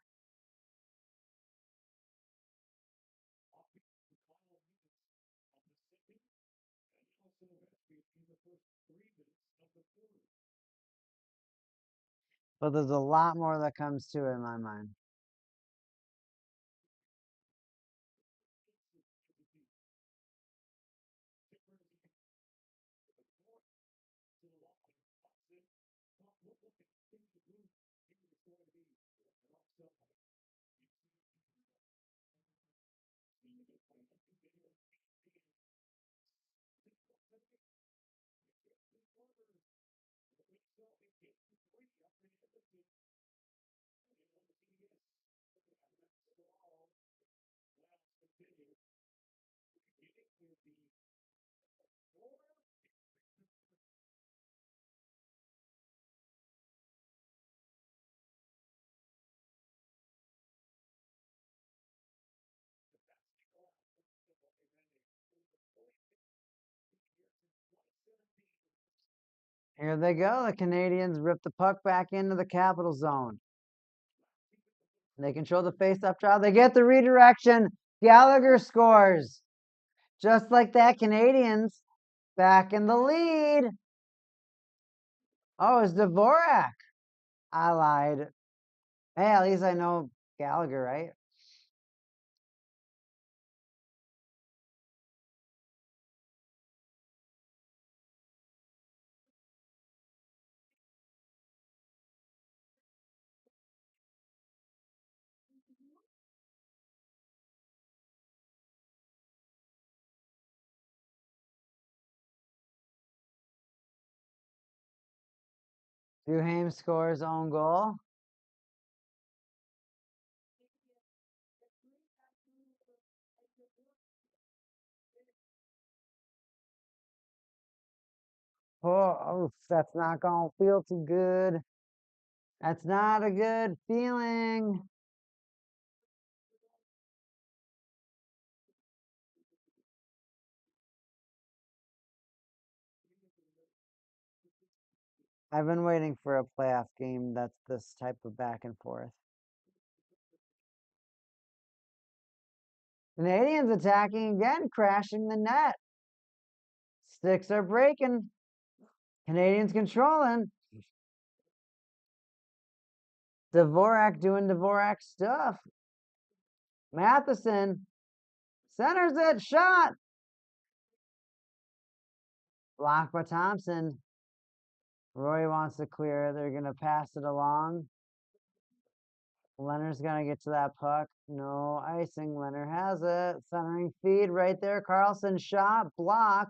But there's a lot more that comes to it in my mind. Here they go. The Canadians rip the puck back into the capital zone. They control the face-up draw. They get the redirection. Gallagher scores. Just like that, Canadians back in the lead. Oh, it's Dvorak. I lied. Hey, at least I know Gallagher, right? Duhaime scores own goal. Oh, that's not going to feel too good. That's not a good feeling. I've been waiting for a playoff game that's this type of back and forth. Canadians attacking again, crashing the net. Sticks are breaking. Canadians controlling. Dvorak doing Dvorak stuff. Matheson centers it. Shot. Blocked by Thompson. Roy wants to clear it. They're going to pass it along. Leonard's going to get to that puck. No icing. Leonard has it. Centering feed right there. Carlson shot. Block.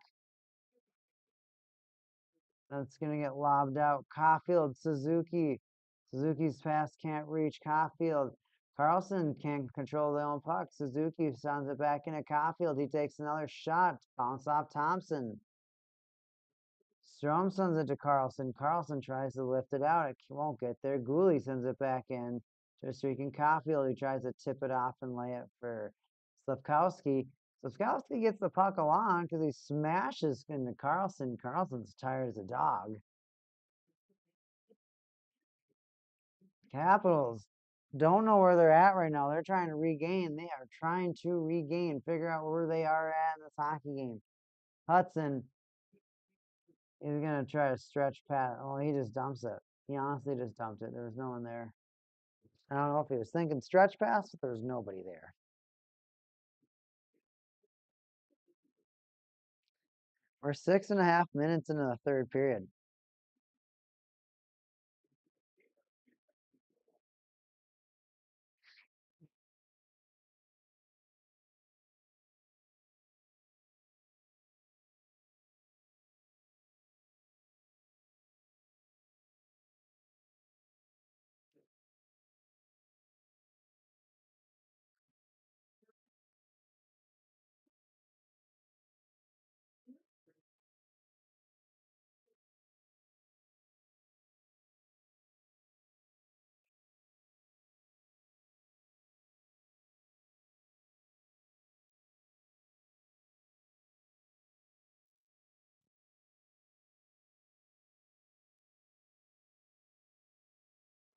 That's going to get lobbed out. Caulfield, Suzuki. Suzuki's pass can't reach Caulfield. Carlson can't control the own puck. Suzuki sends it back into Caulfield. He takes another shot. Bounce off Thompson. Strom sends it to Carlson. Carlson tries to lift it out. It won't get there. Gooley sends it back in to streaking Caulfield. He tries to tip it off and lay it for Slafkowski. Slafkowski gets the puck along because he smashes into Carlson. Carlson's tired as a dog. Capitals don't know where they're at right now. They're trying to regain. They are trying to regain, figure out where they are at in this hockey game. Hudson is going to try to stretch past. Oh, he just dumps it. He honestly just dumped it. There was no one there. I don't know if he was thinking stretch pass, but there was nobody there. We're 6.5 minutes into the third period.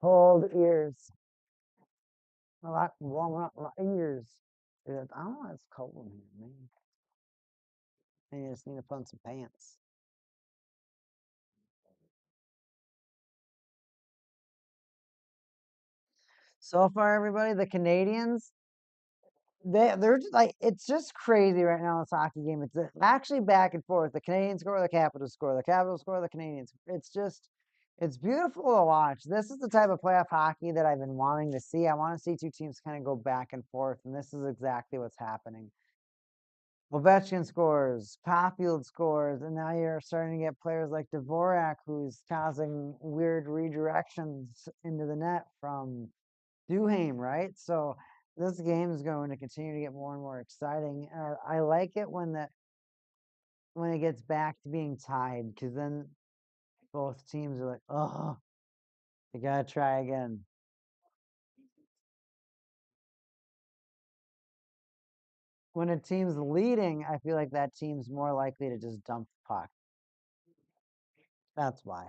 Hold ears. A lot, ears. I don't know. It's cold in here, man. I just need to put on some pants. So far, everybody, the Canadians, they're just like, it's just crazy right now in this hockey game. It's actually back and forth. The Canadians score, the Capitals score, the Capitals score, the Canadians. It's beautiful to watch. This is the type of playoff hockey that I've been wanting to see. I want to see two teams kind of go back and forth, and this is exactly what's happening. Ovechkin scores, Caulfield scores, and now you're starting to get players like Dvorak, who's causing weird redirections into the net from Duhaime, right? So this game is going to continue to get more and more exciting. I like it when it gets back to being tied, because then both teams are like, oh, you gotta try again. When a team's leading, I feel like that team's more likely to just dump the puck. That's why.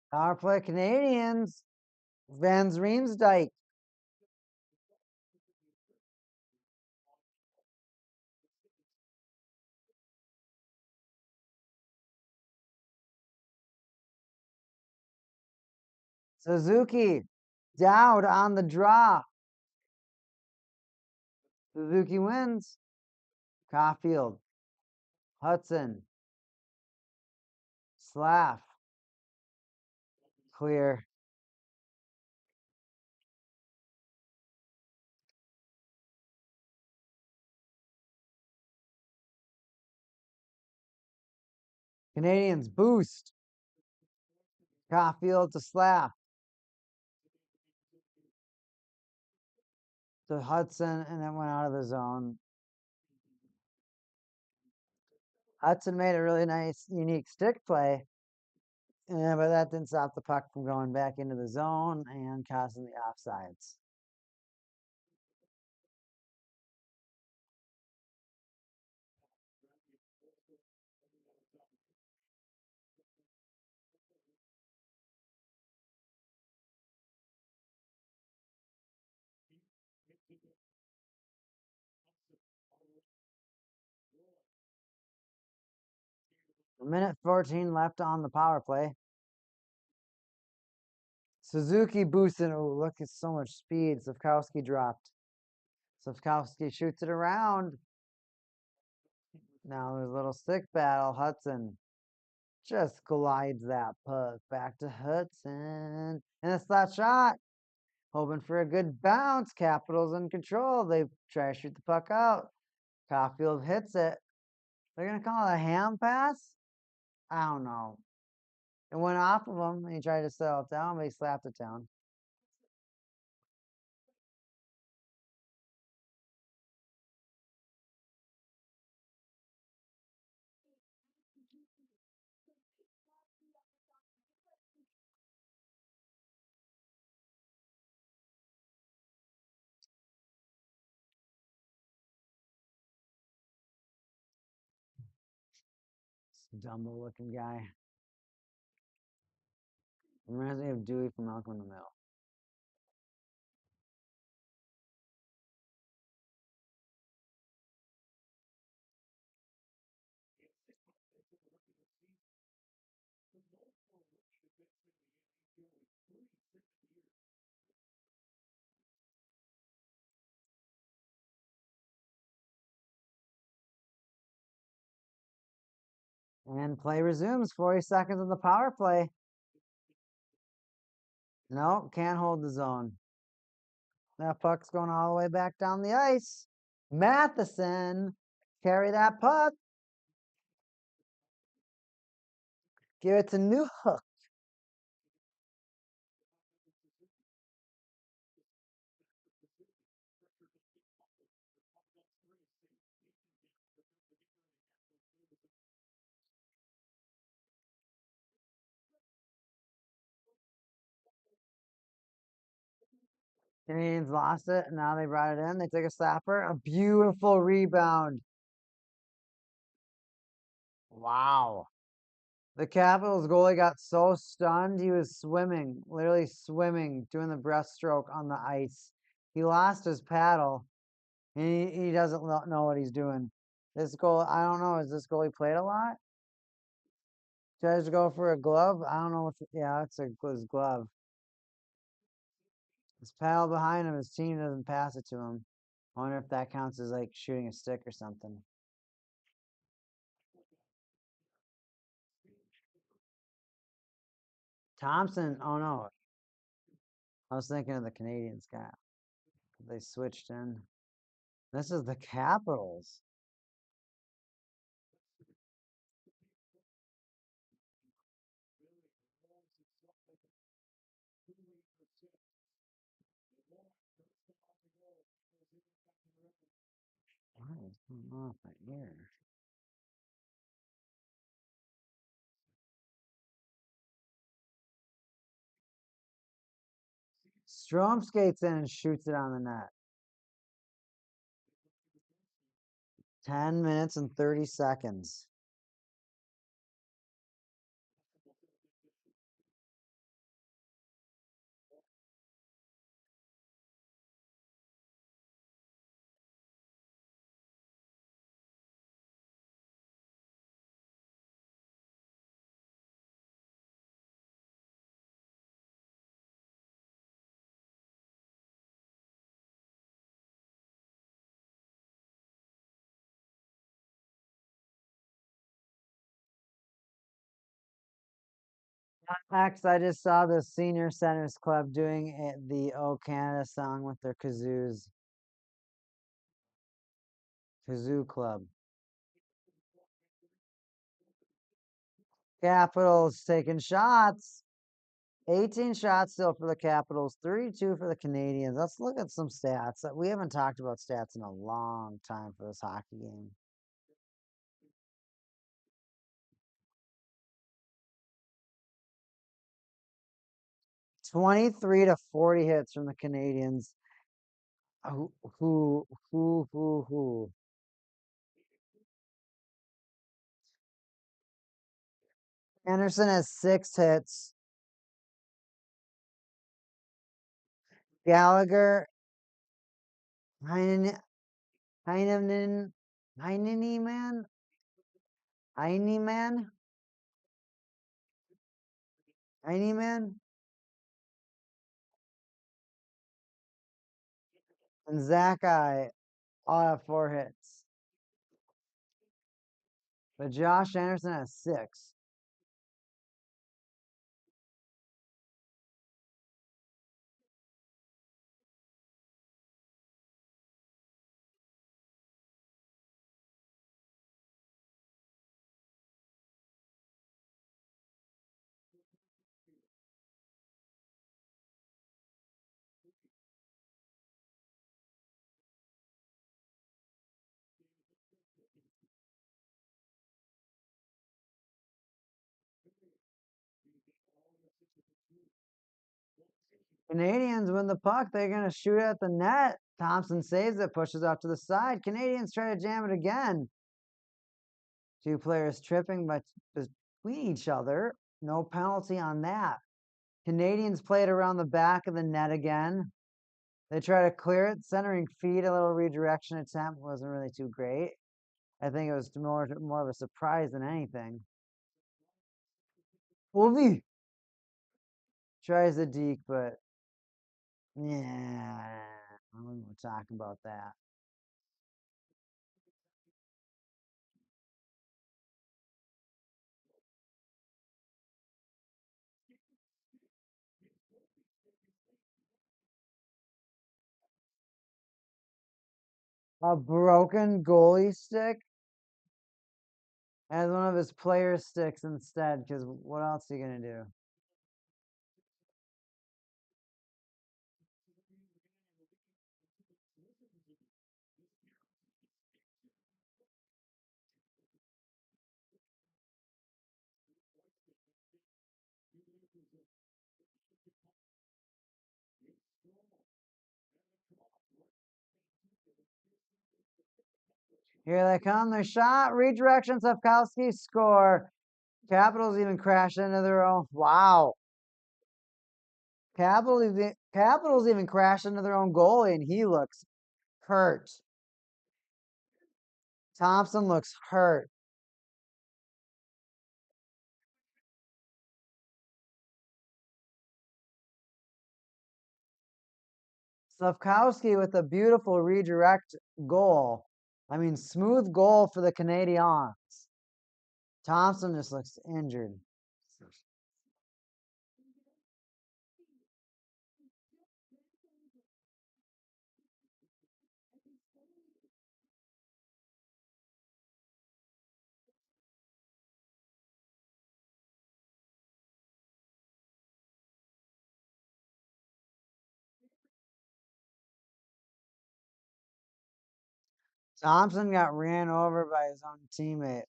Power play Canadians. Van Riemsdyk. Suzuki. Dowd on the draw. Suzuki wins. Caulfield. Hudson. Slav. Clear. Canadiens boost. Caulfield to slap. To Hudson, and then went out of the zone. Hudson made a really nice, unique stick play, but that didn't stop the puck from going back into the zone and causing the offsides. A minute 14 left on the power play. Suzuki boosted. Oh, look at so much speed. Safkowski dropped. Safkowski shoots it around. Now there's a little stick battle. Hudson just glides that puck back to Hudson. And it's that shot. Hoping for a good bounce. Capitals in control. They try to shoot the puck out. Caulfield hits it. They're going to call it a ham pass? I don't know. It went off of him, and he tried to settle it down, but he slapped it down. Dumbo looking guy. Reminds me of Dewey from Malcolm in the Middle. And play resumes. 40 seconds on the power play. No, can't hold the zone. That puck's going all the way back down the ice. Matheson, carry that puck. Give it to Newhook. Canadiens lost it, and now they brought it in. They took a slapper. A beautiful rebound. Wow. The Capitals goalie got so stunned, he was swimming, literally swimming, doing the breaststroke on the ice. He lost his paddle, and he doesn't know what he's doing. This goal, I don't know, has this goalie played a lot? Tries to go for a glove. I don't know what, yeah, it's his glove. His paddle behind him, his team doesn't pass it to him. I wonder if that counts as like shooting a stick or something. Thompson, oh no. I was thinking of the Canadiens guy. They switched in. This is the Capitals. What is going on with my ear? Strom skates in and shoots it on the net. 10 minutes and 30 seconds. Max, I just saw the Senior Centers Club doing the O Canada song with their kazoos. Kazoo Club. Capitals taking shots. 18 shots still for the Capitals, 32 for the Canadiens. Let's look at some stats. We haven't talked about stats in a long time for this hockey game. "23 to 40 hits from the Canadiens. Who, who? Anderson has 6 hits. Gallagher, Heinen, Heineman, Heineman, Heineman, Heineman, and Zach all have 4 hits. But Josh Anderson has 6. Canadiens win the puck. They're going to shoot at the net. Thompson saves it, pushes out to the side. Canadiens try to jam it again. 2 players tripping but between each other. No penalty on that. Canadiens play it around the back of the net again. They try to clear it, centering feed. A little redirection attempt wasn't really too great. I think it was more of a surprise than anything. Ovi tries the deke, but yeah, I don't want to talk about that. A broken goalie stick as one of his player sticks instead, because what else are you going to do? Here they come. Their shot. Redirection. Safkowski score. Capitals even crash into their own. Wow. Capitals even crash into their own goalie, and he looks hurt. Thompson looks hurt. Safkowski with a beautiful redirect goal. I mean, smooth goal for the Canadiens. Thompson just looks injured. Thompson got ran over by his own teammate.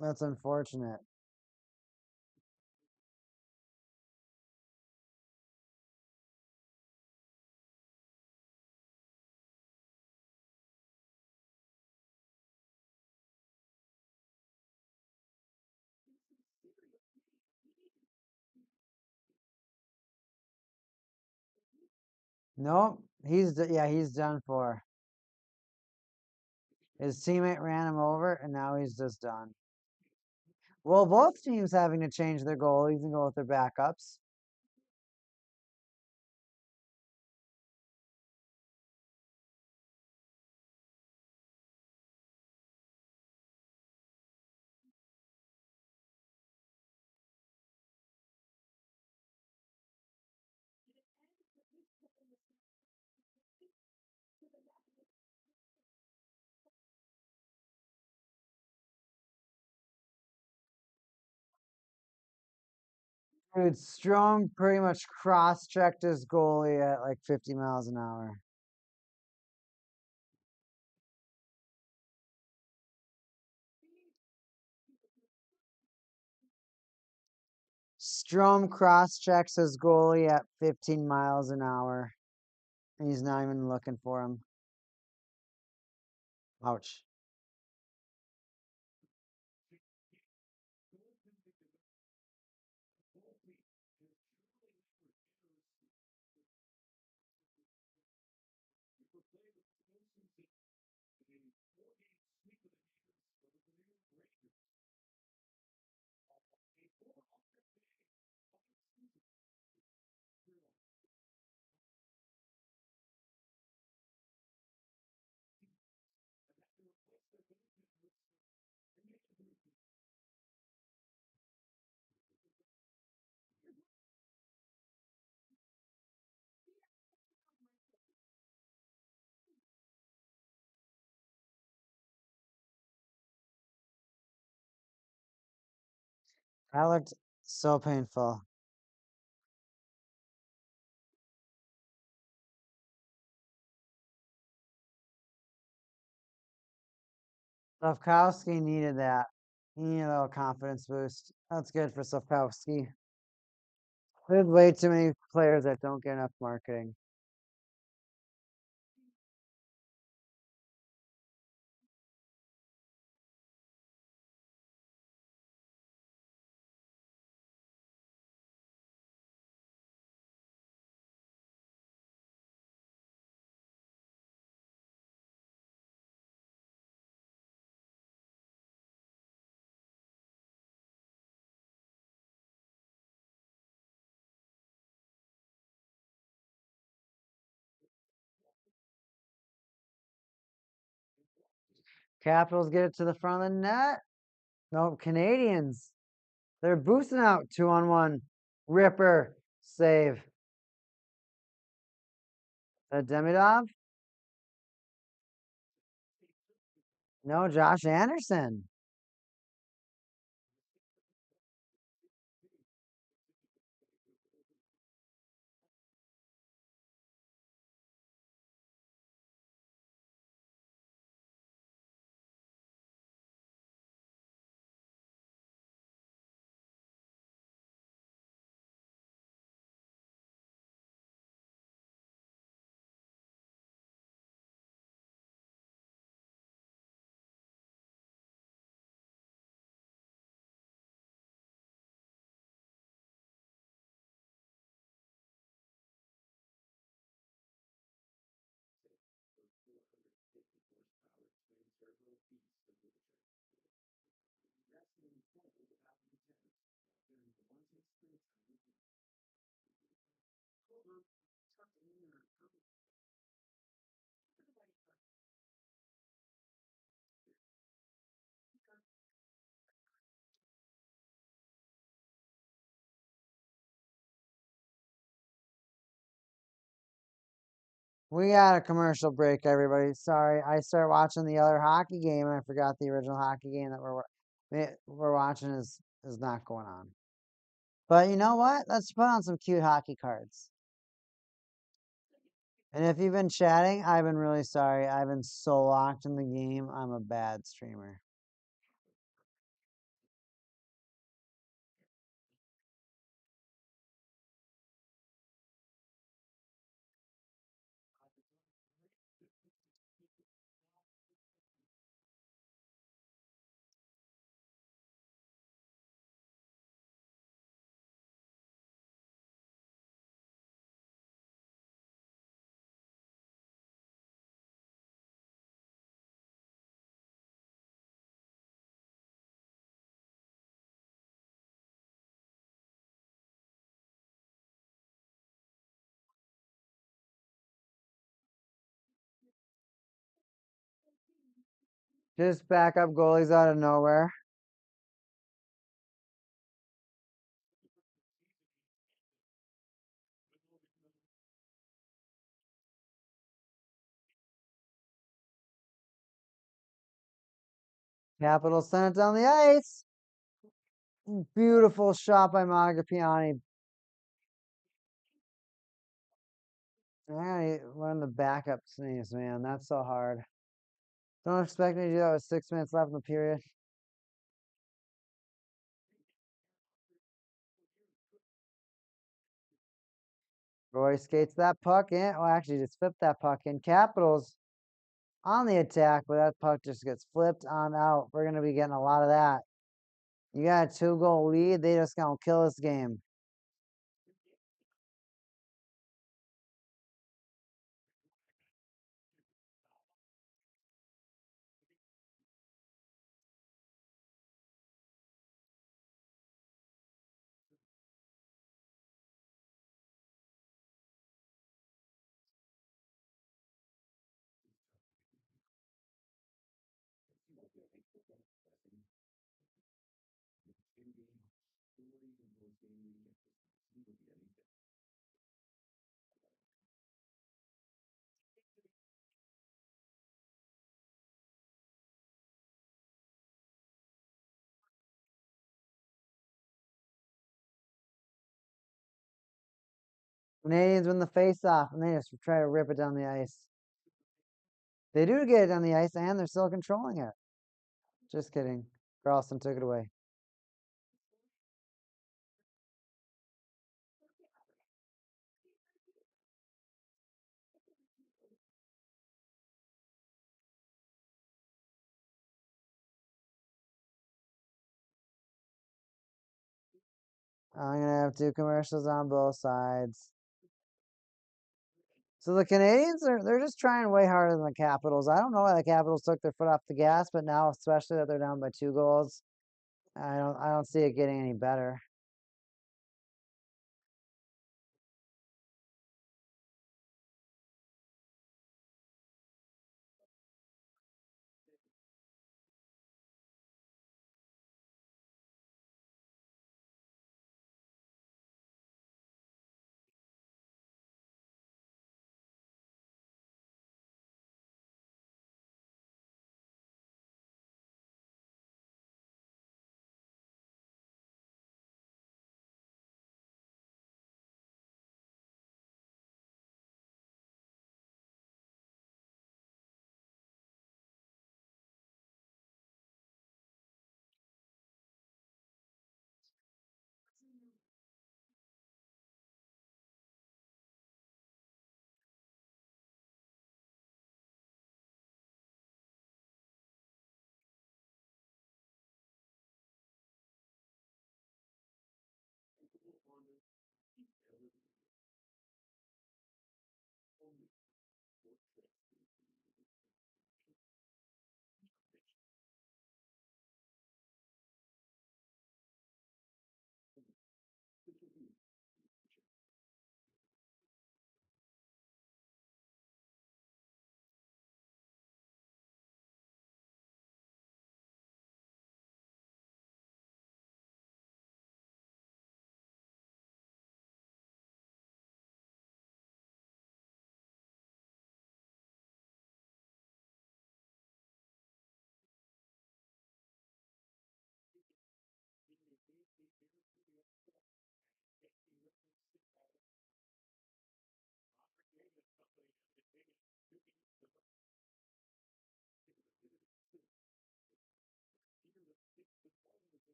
That's unfortunate. Nope. He's done for. His teammate ran him over, and now he's just done. Well, both teams having to change their goalies and go with their backups. Dude, Strom pretty much cross-checked his goalie at like 50 miles an hour. Strom cross-checks his goalie at 15 miles an hour, and he's not even looking for him. Ouch. That looked so painful. Slavkowski needed that. He needed a little confidence boost. That's good for Slavkowski. There's way too many players that don't get enough marketing. Capitals get it to the front of the net. Nope, Canadiens. They're boosting out 2-on-1. Ripper save. Demidov? No, Josh Anderson. We got a commercial break, everybody. Sorry, I started watching the other hockey game and I forgot the original hockey game that we're watching is not going on. But you know what? Let's put on some cute hockey cards. And if you've been chatting, I've been really sorry. I've been so locked in the game. I'm a bad streamer. Just backup goalies out of nowhere. Capitals sent it down the ice. Beautiful shot by Magapiani. I learn the backup sneeze, man. That's so hard. Don't expect me to do that with 6 minutes left in the period. Roy skates that puck in. Oh, actually, just flipped that puck in. Capitals on the attack, but that puck just gets flipped on out. We're going to be getting a lot of that. You got a 2-goal lead. They just going to kill this game. Canadians win the face-off, and they just try to rip it down the ice. They do get it down the ice, and they're still controlling it. Just kidding. Carlson took it away. I'm going to have 2 commercials on both sides. So the Canadians they're just trying way harder than the Capitals. I don't know why the Capitals took their foot off the gas, but now especially that they're down by 2 goals, I don't see it getting any better.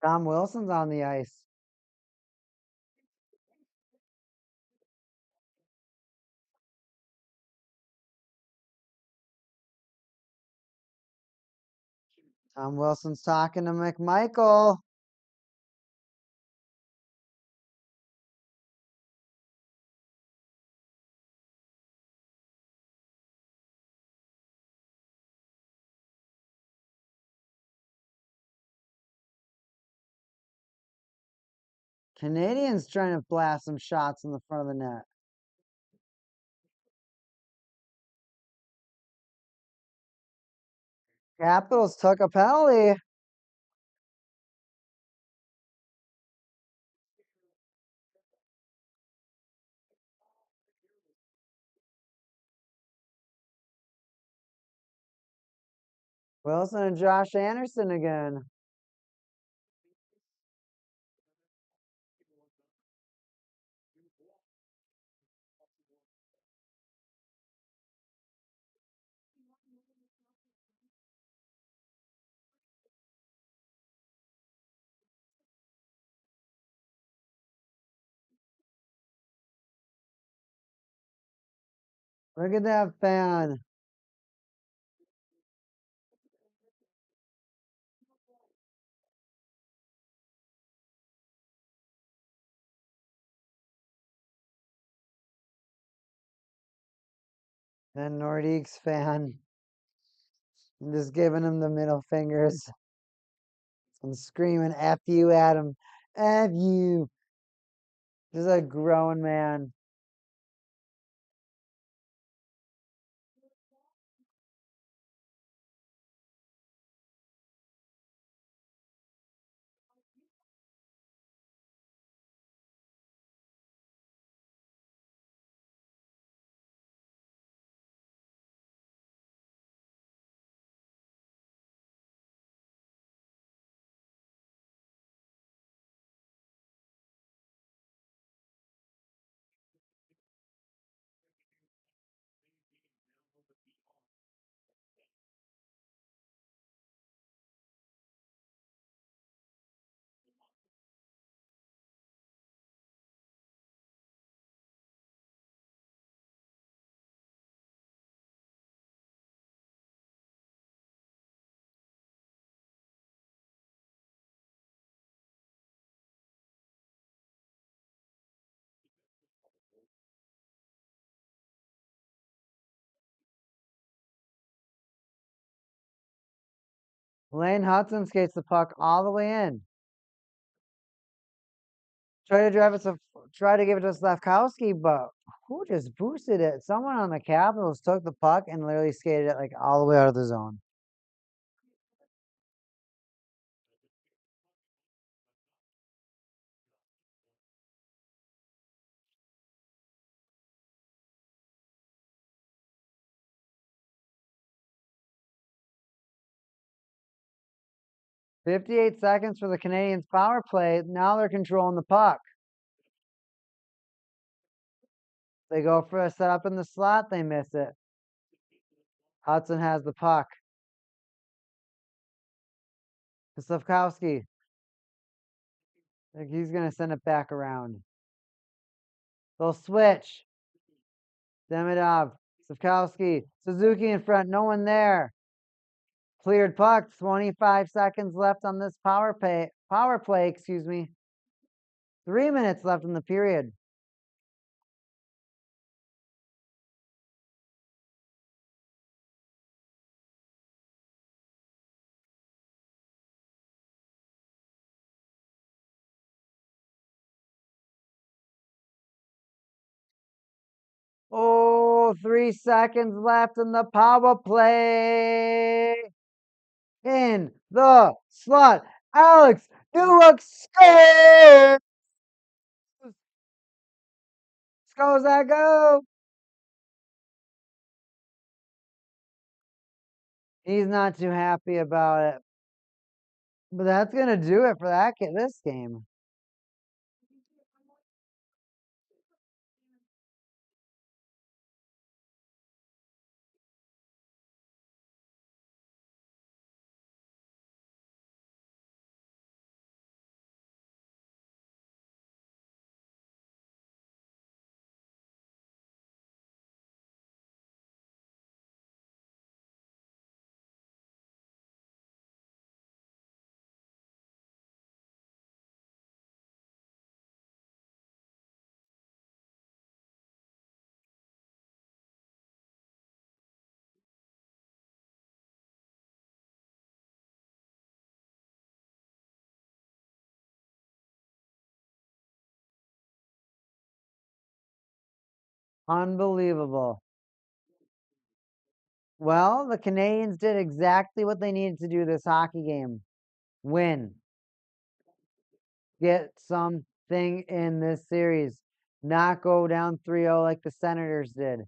Tom Wilson's on the ice. Tom Wilson's talking to McMichael. Canadians trying to blast some shots in the front of the net. Capitals took a penalty. Wilson and Josh Anderson again. Look at that fan. Then Nordique's fan. Just giving him the middle fingers and screaming F you at him. F you. Just a grown man. Lane Hudson skates the puck all the way in. Try to give it to Slavkowski, but who just boosted it? Someone on the Capitals took the puck and literally skated it like all the way out of the zone. 58 seconds for the Canadiens power play. Now they're controlling the puck. They go for a setup in the slot. They miss it. Hudson has the puck. Slavkowski. Like he's going to send it back around. They'll switch. Demidov. Slavkowski. Suzuki in front. No one there. Cleared puck. 25 seconds left on this power play, excuse me. 3 minutes left in the period. Oh, 3 seconds left in the power play. In the slot. Alex Newhook scores! Scores that go! He's not too happy about it. But that's going to do it for this game. Unbelievable. Well, the Canadiens did exactly what they needed to do this hockey game. Win. Get something in this series. Not go down 3-0 like the Senators did.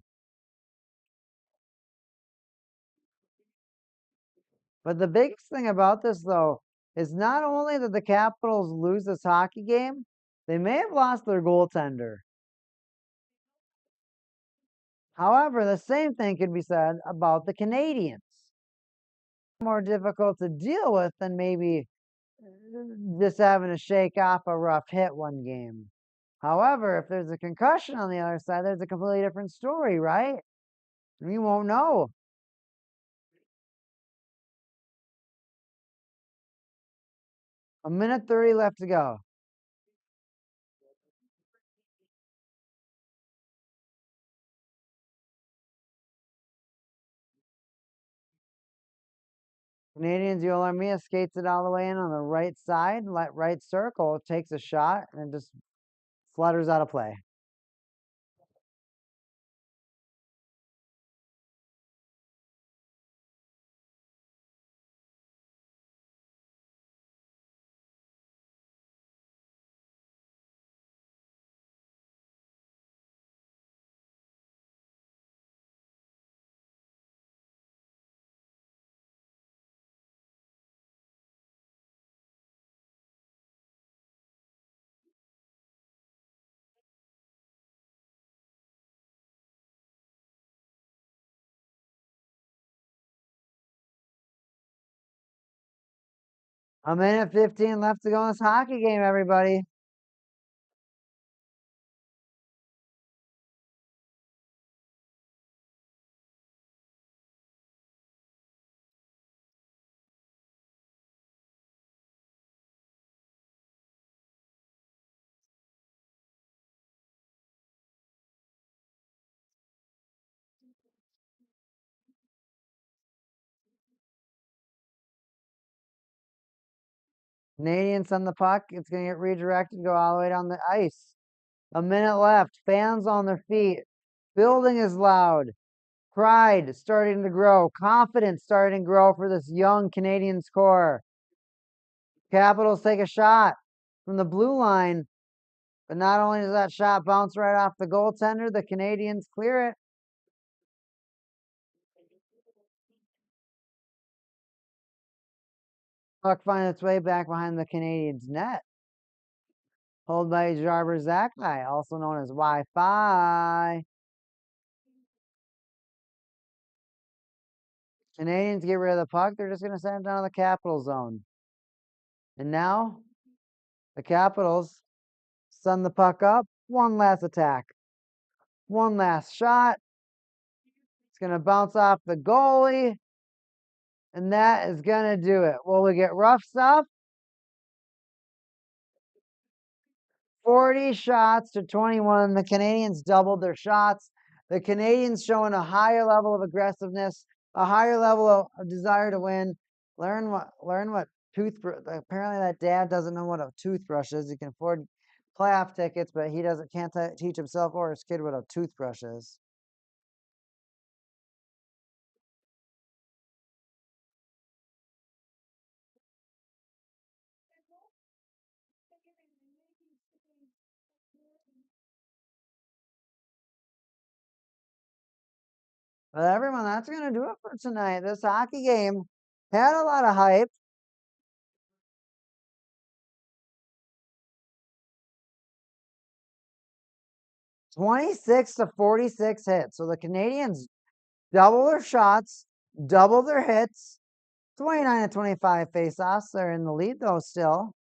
But the biggest thing about this, though, is not only that the Capitals lose this hockey game, they may have lost their goaltender. However, the same thing could be said about the Canadiens. More difficult to deal with than maybe just having to shake off a rough hit one game. However, if there's a concussion on the other side, there's a completely different story, right? You won't know. A minute 30 left to go. Canadians, Yolarmia skates it all the way in on the right side, right circle, takes a shot, and just flutters out of play. A minute 15 left to go in this hockey game, everybody. Canadians on the puck. It's going to get redirected, go all the way down the ice. A minute left. Fans on their feet. Building is loud. Pride starting to grow. Confidence starting to grow for this young Canadiens core. Capitals take a shot from the blue line. But not only does that shot bounce right off the goaltender, the Canadiens clear it. Puck finds its way back behind the Canadiens' net. Hold by Jarber Zakkai, also known as Wi-Fi. Canadians get rid of the puck. They're just going to send it down to the Capital zone. And now the Capitals send the puck up. One last attack. One last shot. It's going to bounce off the goalie. And that is going to do it. Will we get rough stuff? 40 shots to 21. The Canadians doubled their shots. The Canadians showing a higher level of aggressiveness, a higher level of desire to win. Learn what toothbrush. Apparently, that dad doesn't know what a toothbrush is. He can afford playoff tickets, but he can't teach himself or his kid what a toothbrush is. But everyone, that's going to do it for tonight. This hockey game had a lot of hype. 26 to 46 hits. So the Canadians double their shots, double their hits. 29 to 25 faceoffs. They're in the lead though still.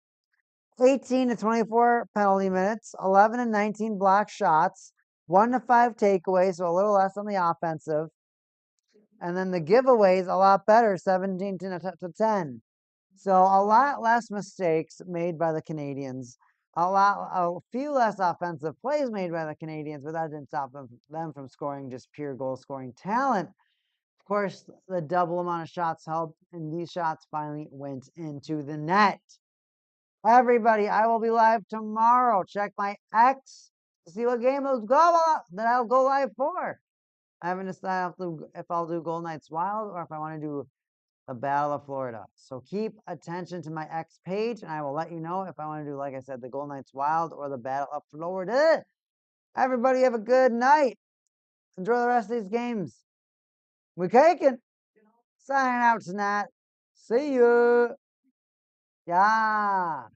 18 to 24 penalty minutes. 11 and 19 block shots. 1 to 5 takeaways, so a little less on the offensive. And then the giveaways a lot better, 17 to 10. So a lot less mistakes made by the Canadians. A few less offensive plays made by the Canadians, but that didn't stop them from scoring just pure goal scoring talent. Of course, the double amount of shots helped, and these shots finally went into the net. Everybody, I will be live tomorrow. Check my X to see what game that I'll go live for. I haven't decided if I'll do Gold Knights Wild or if I want to do the Battle of Florida. So keep attention to my X page, and I will let you know if I want to do, like I said, the Gold Knights Wild or the Battle of Florida. Everybody have a good night. Enjoy the rest of these games. We caking. Signing out tonight. See you. Yeah.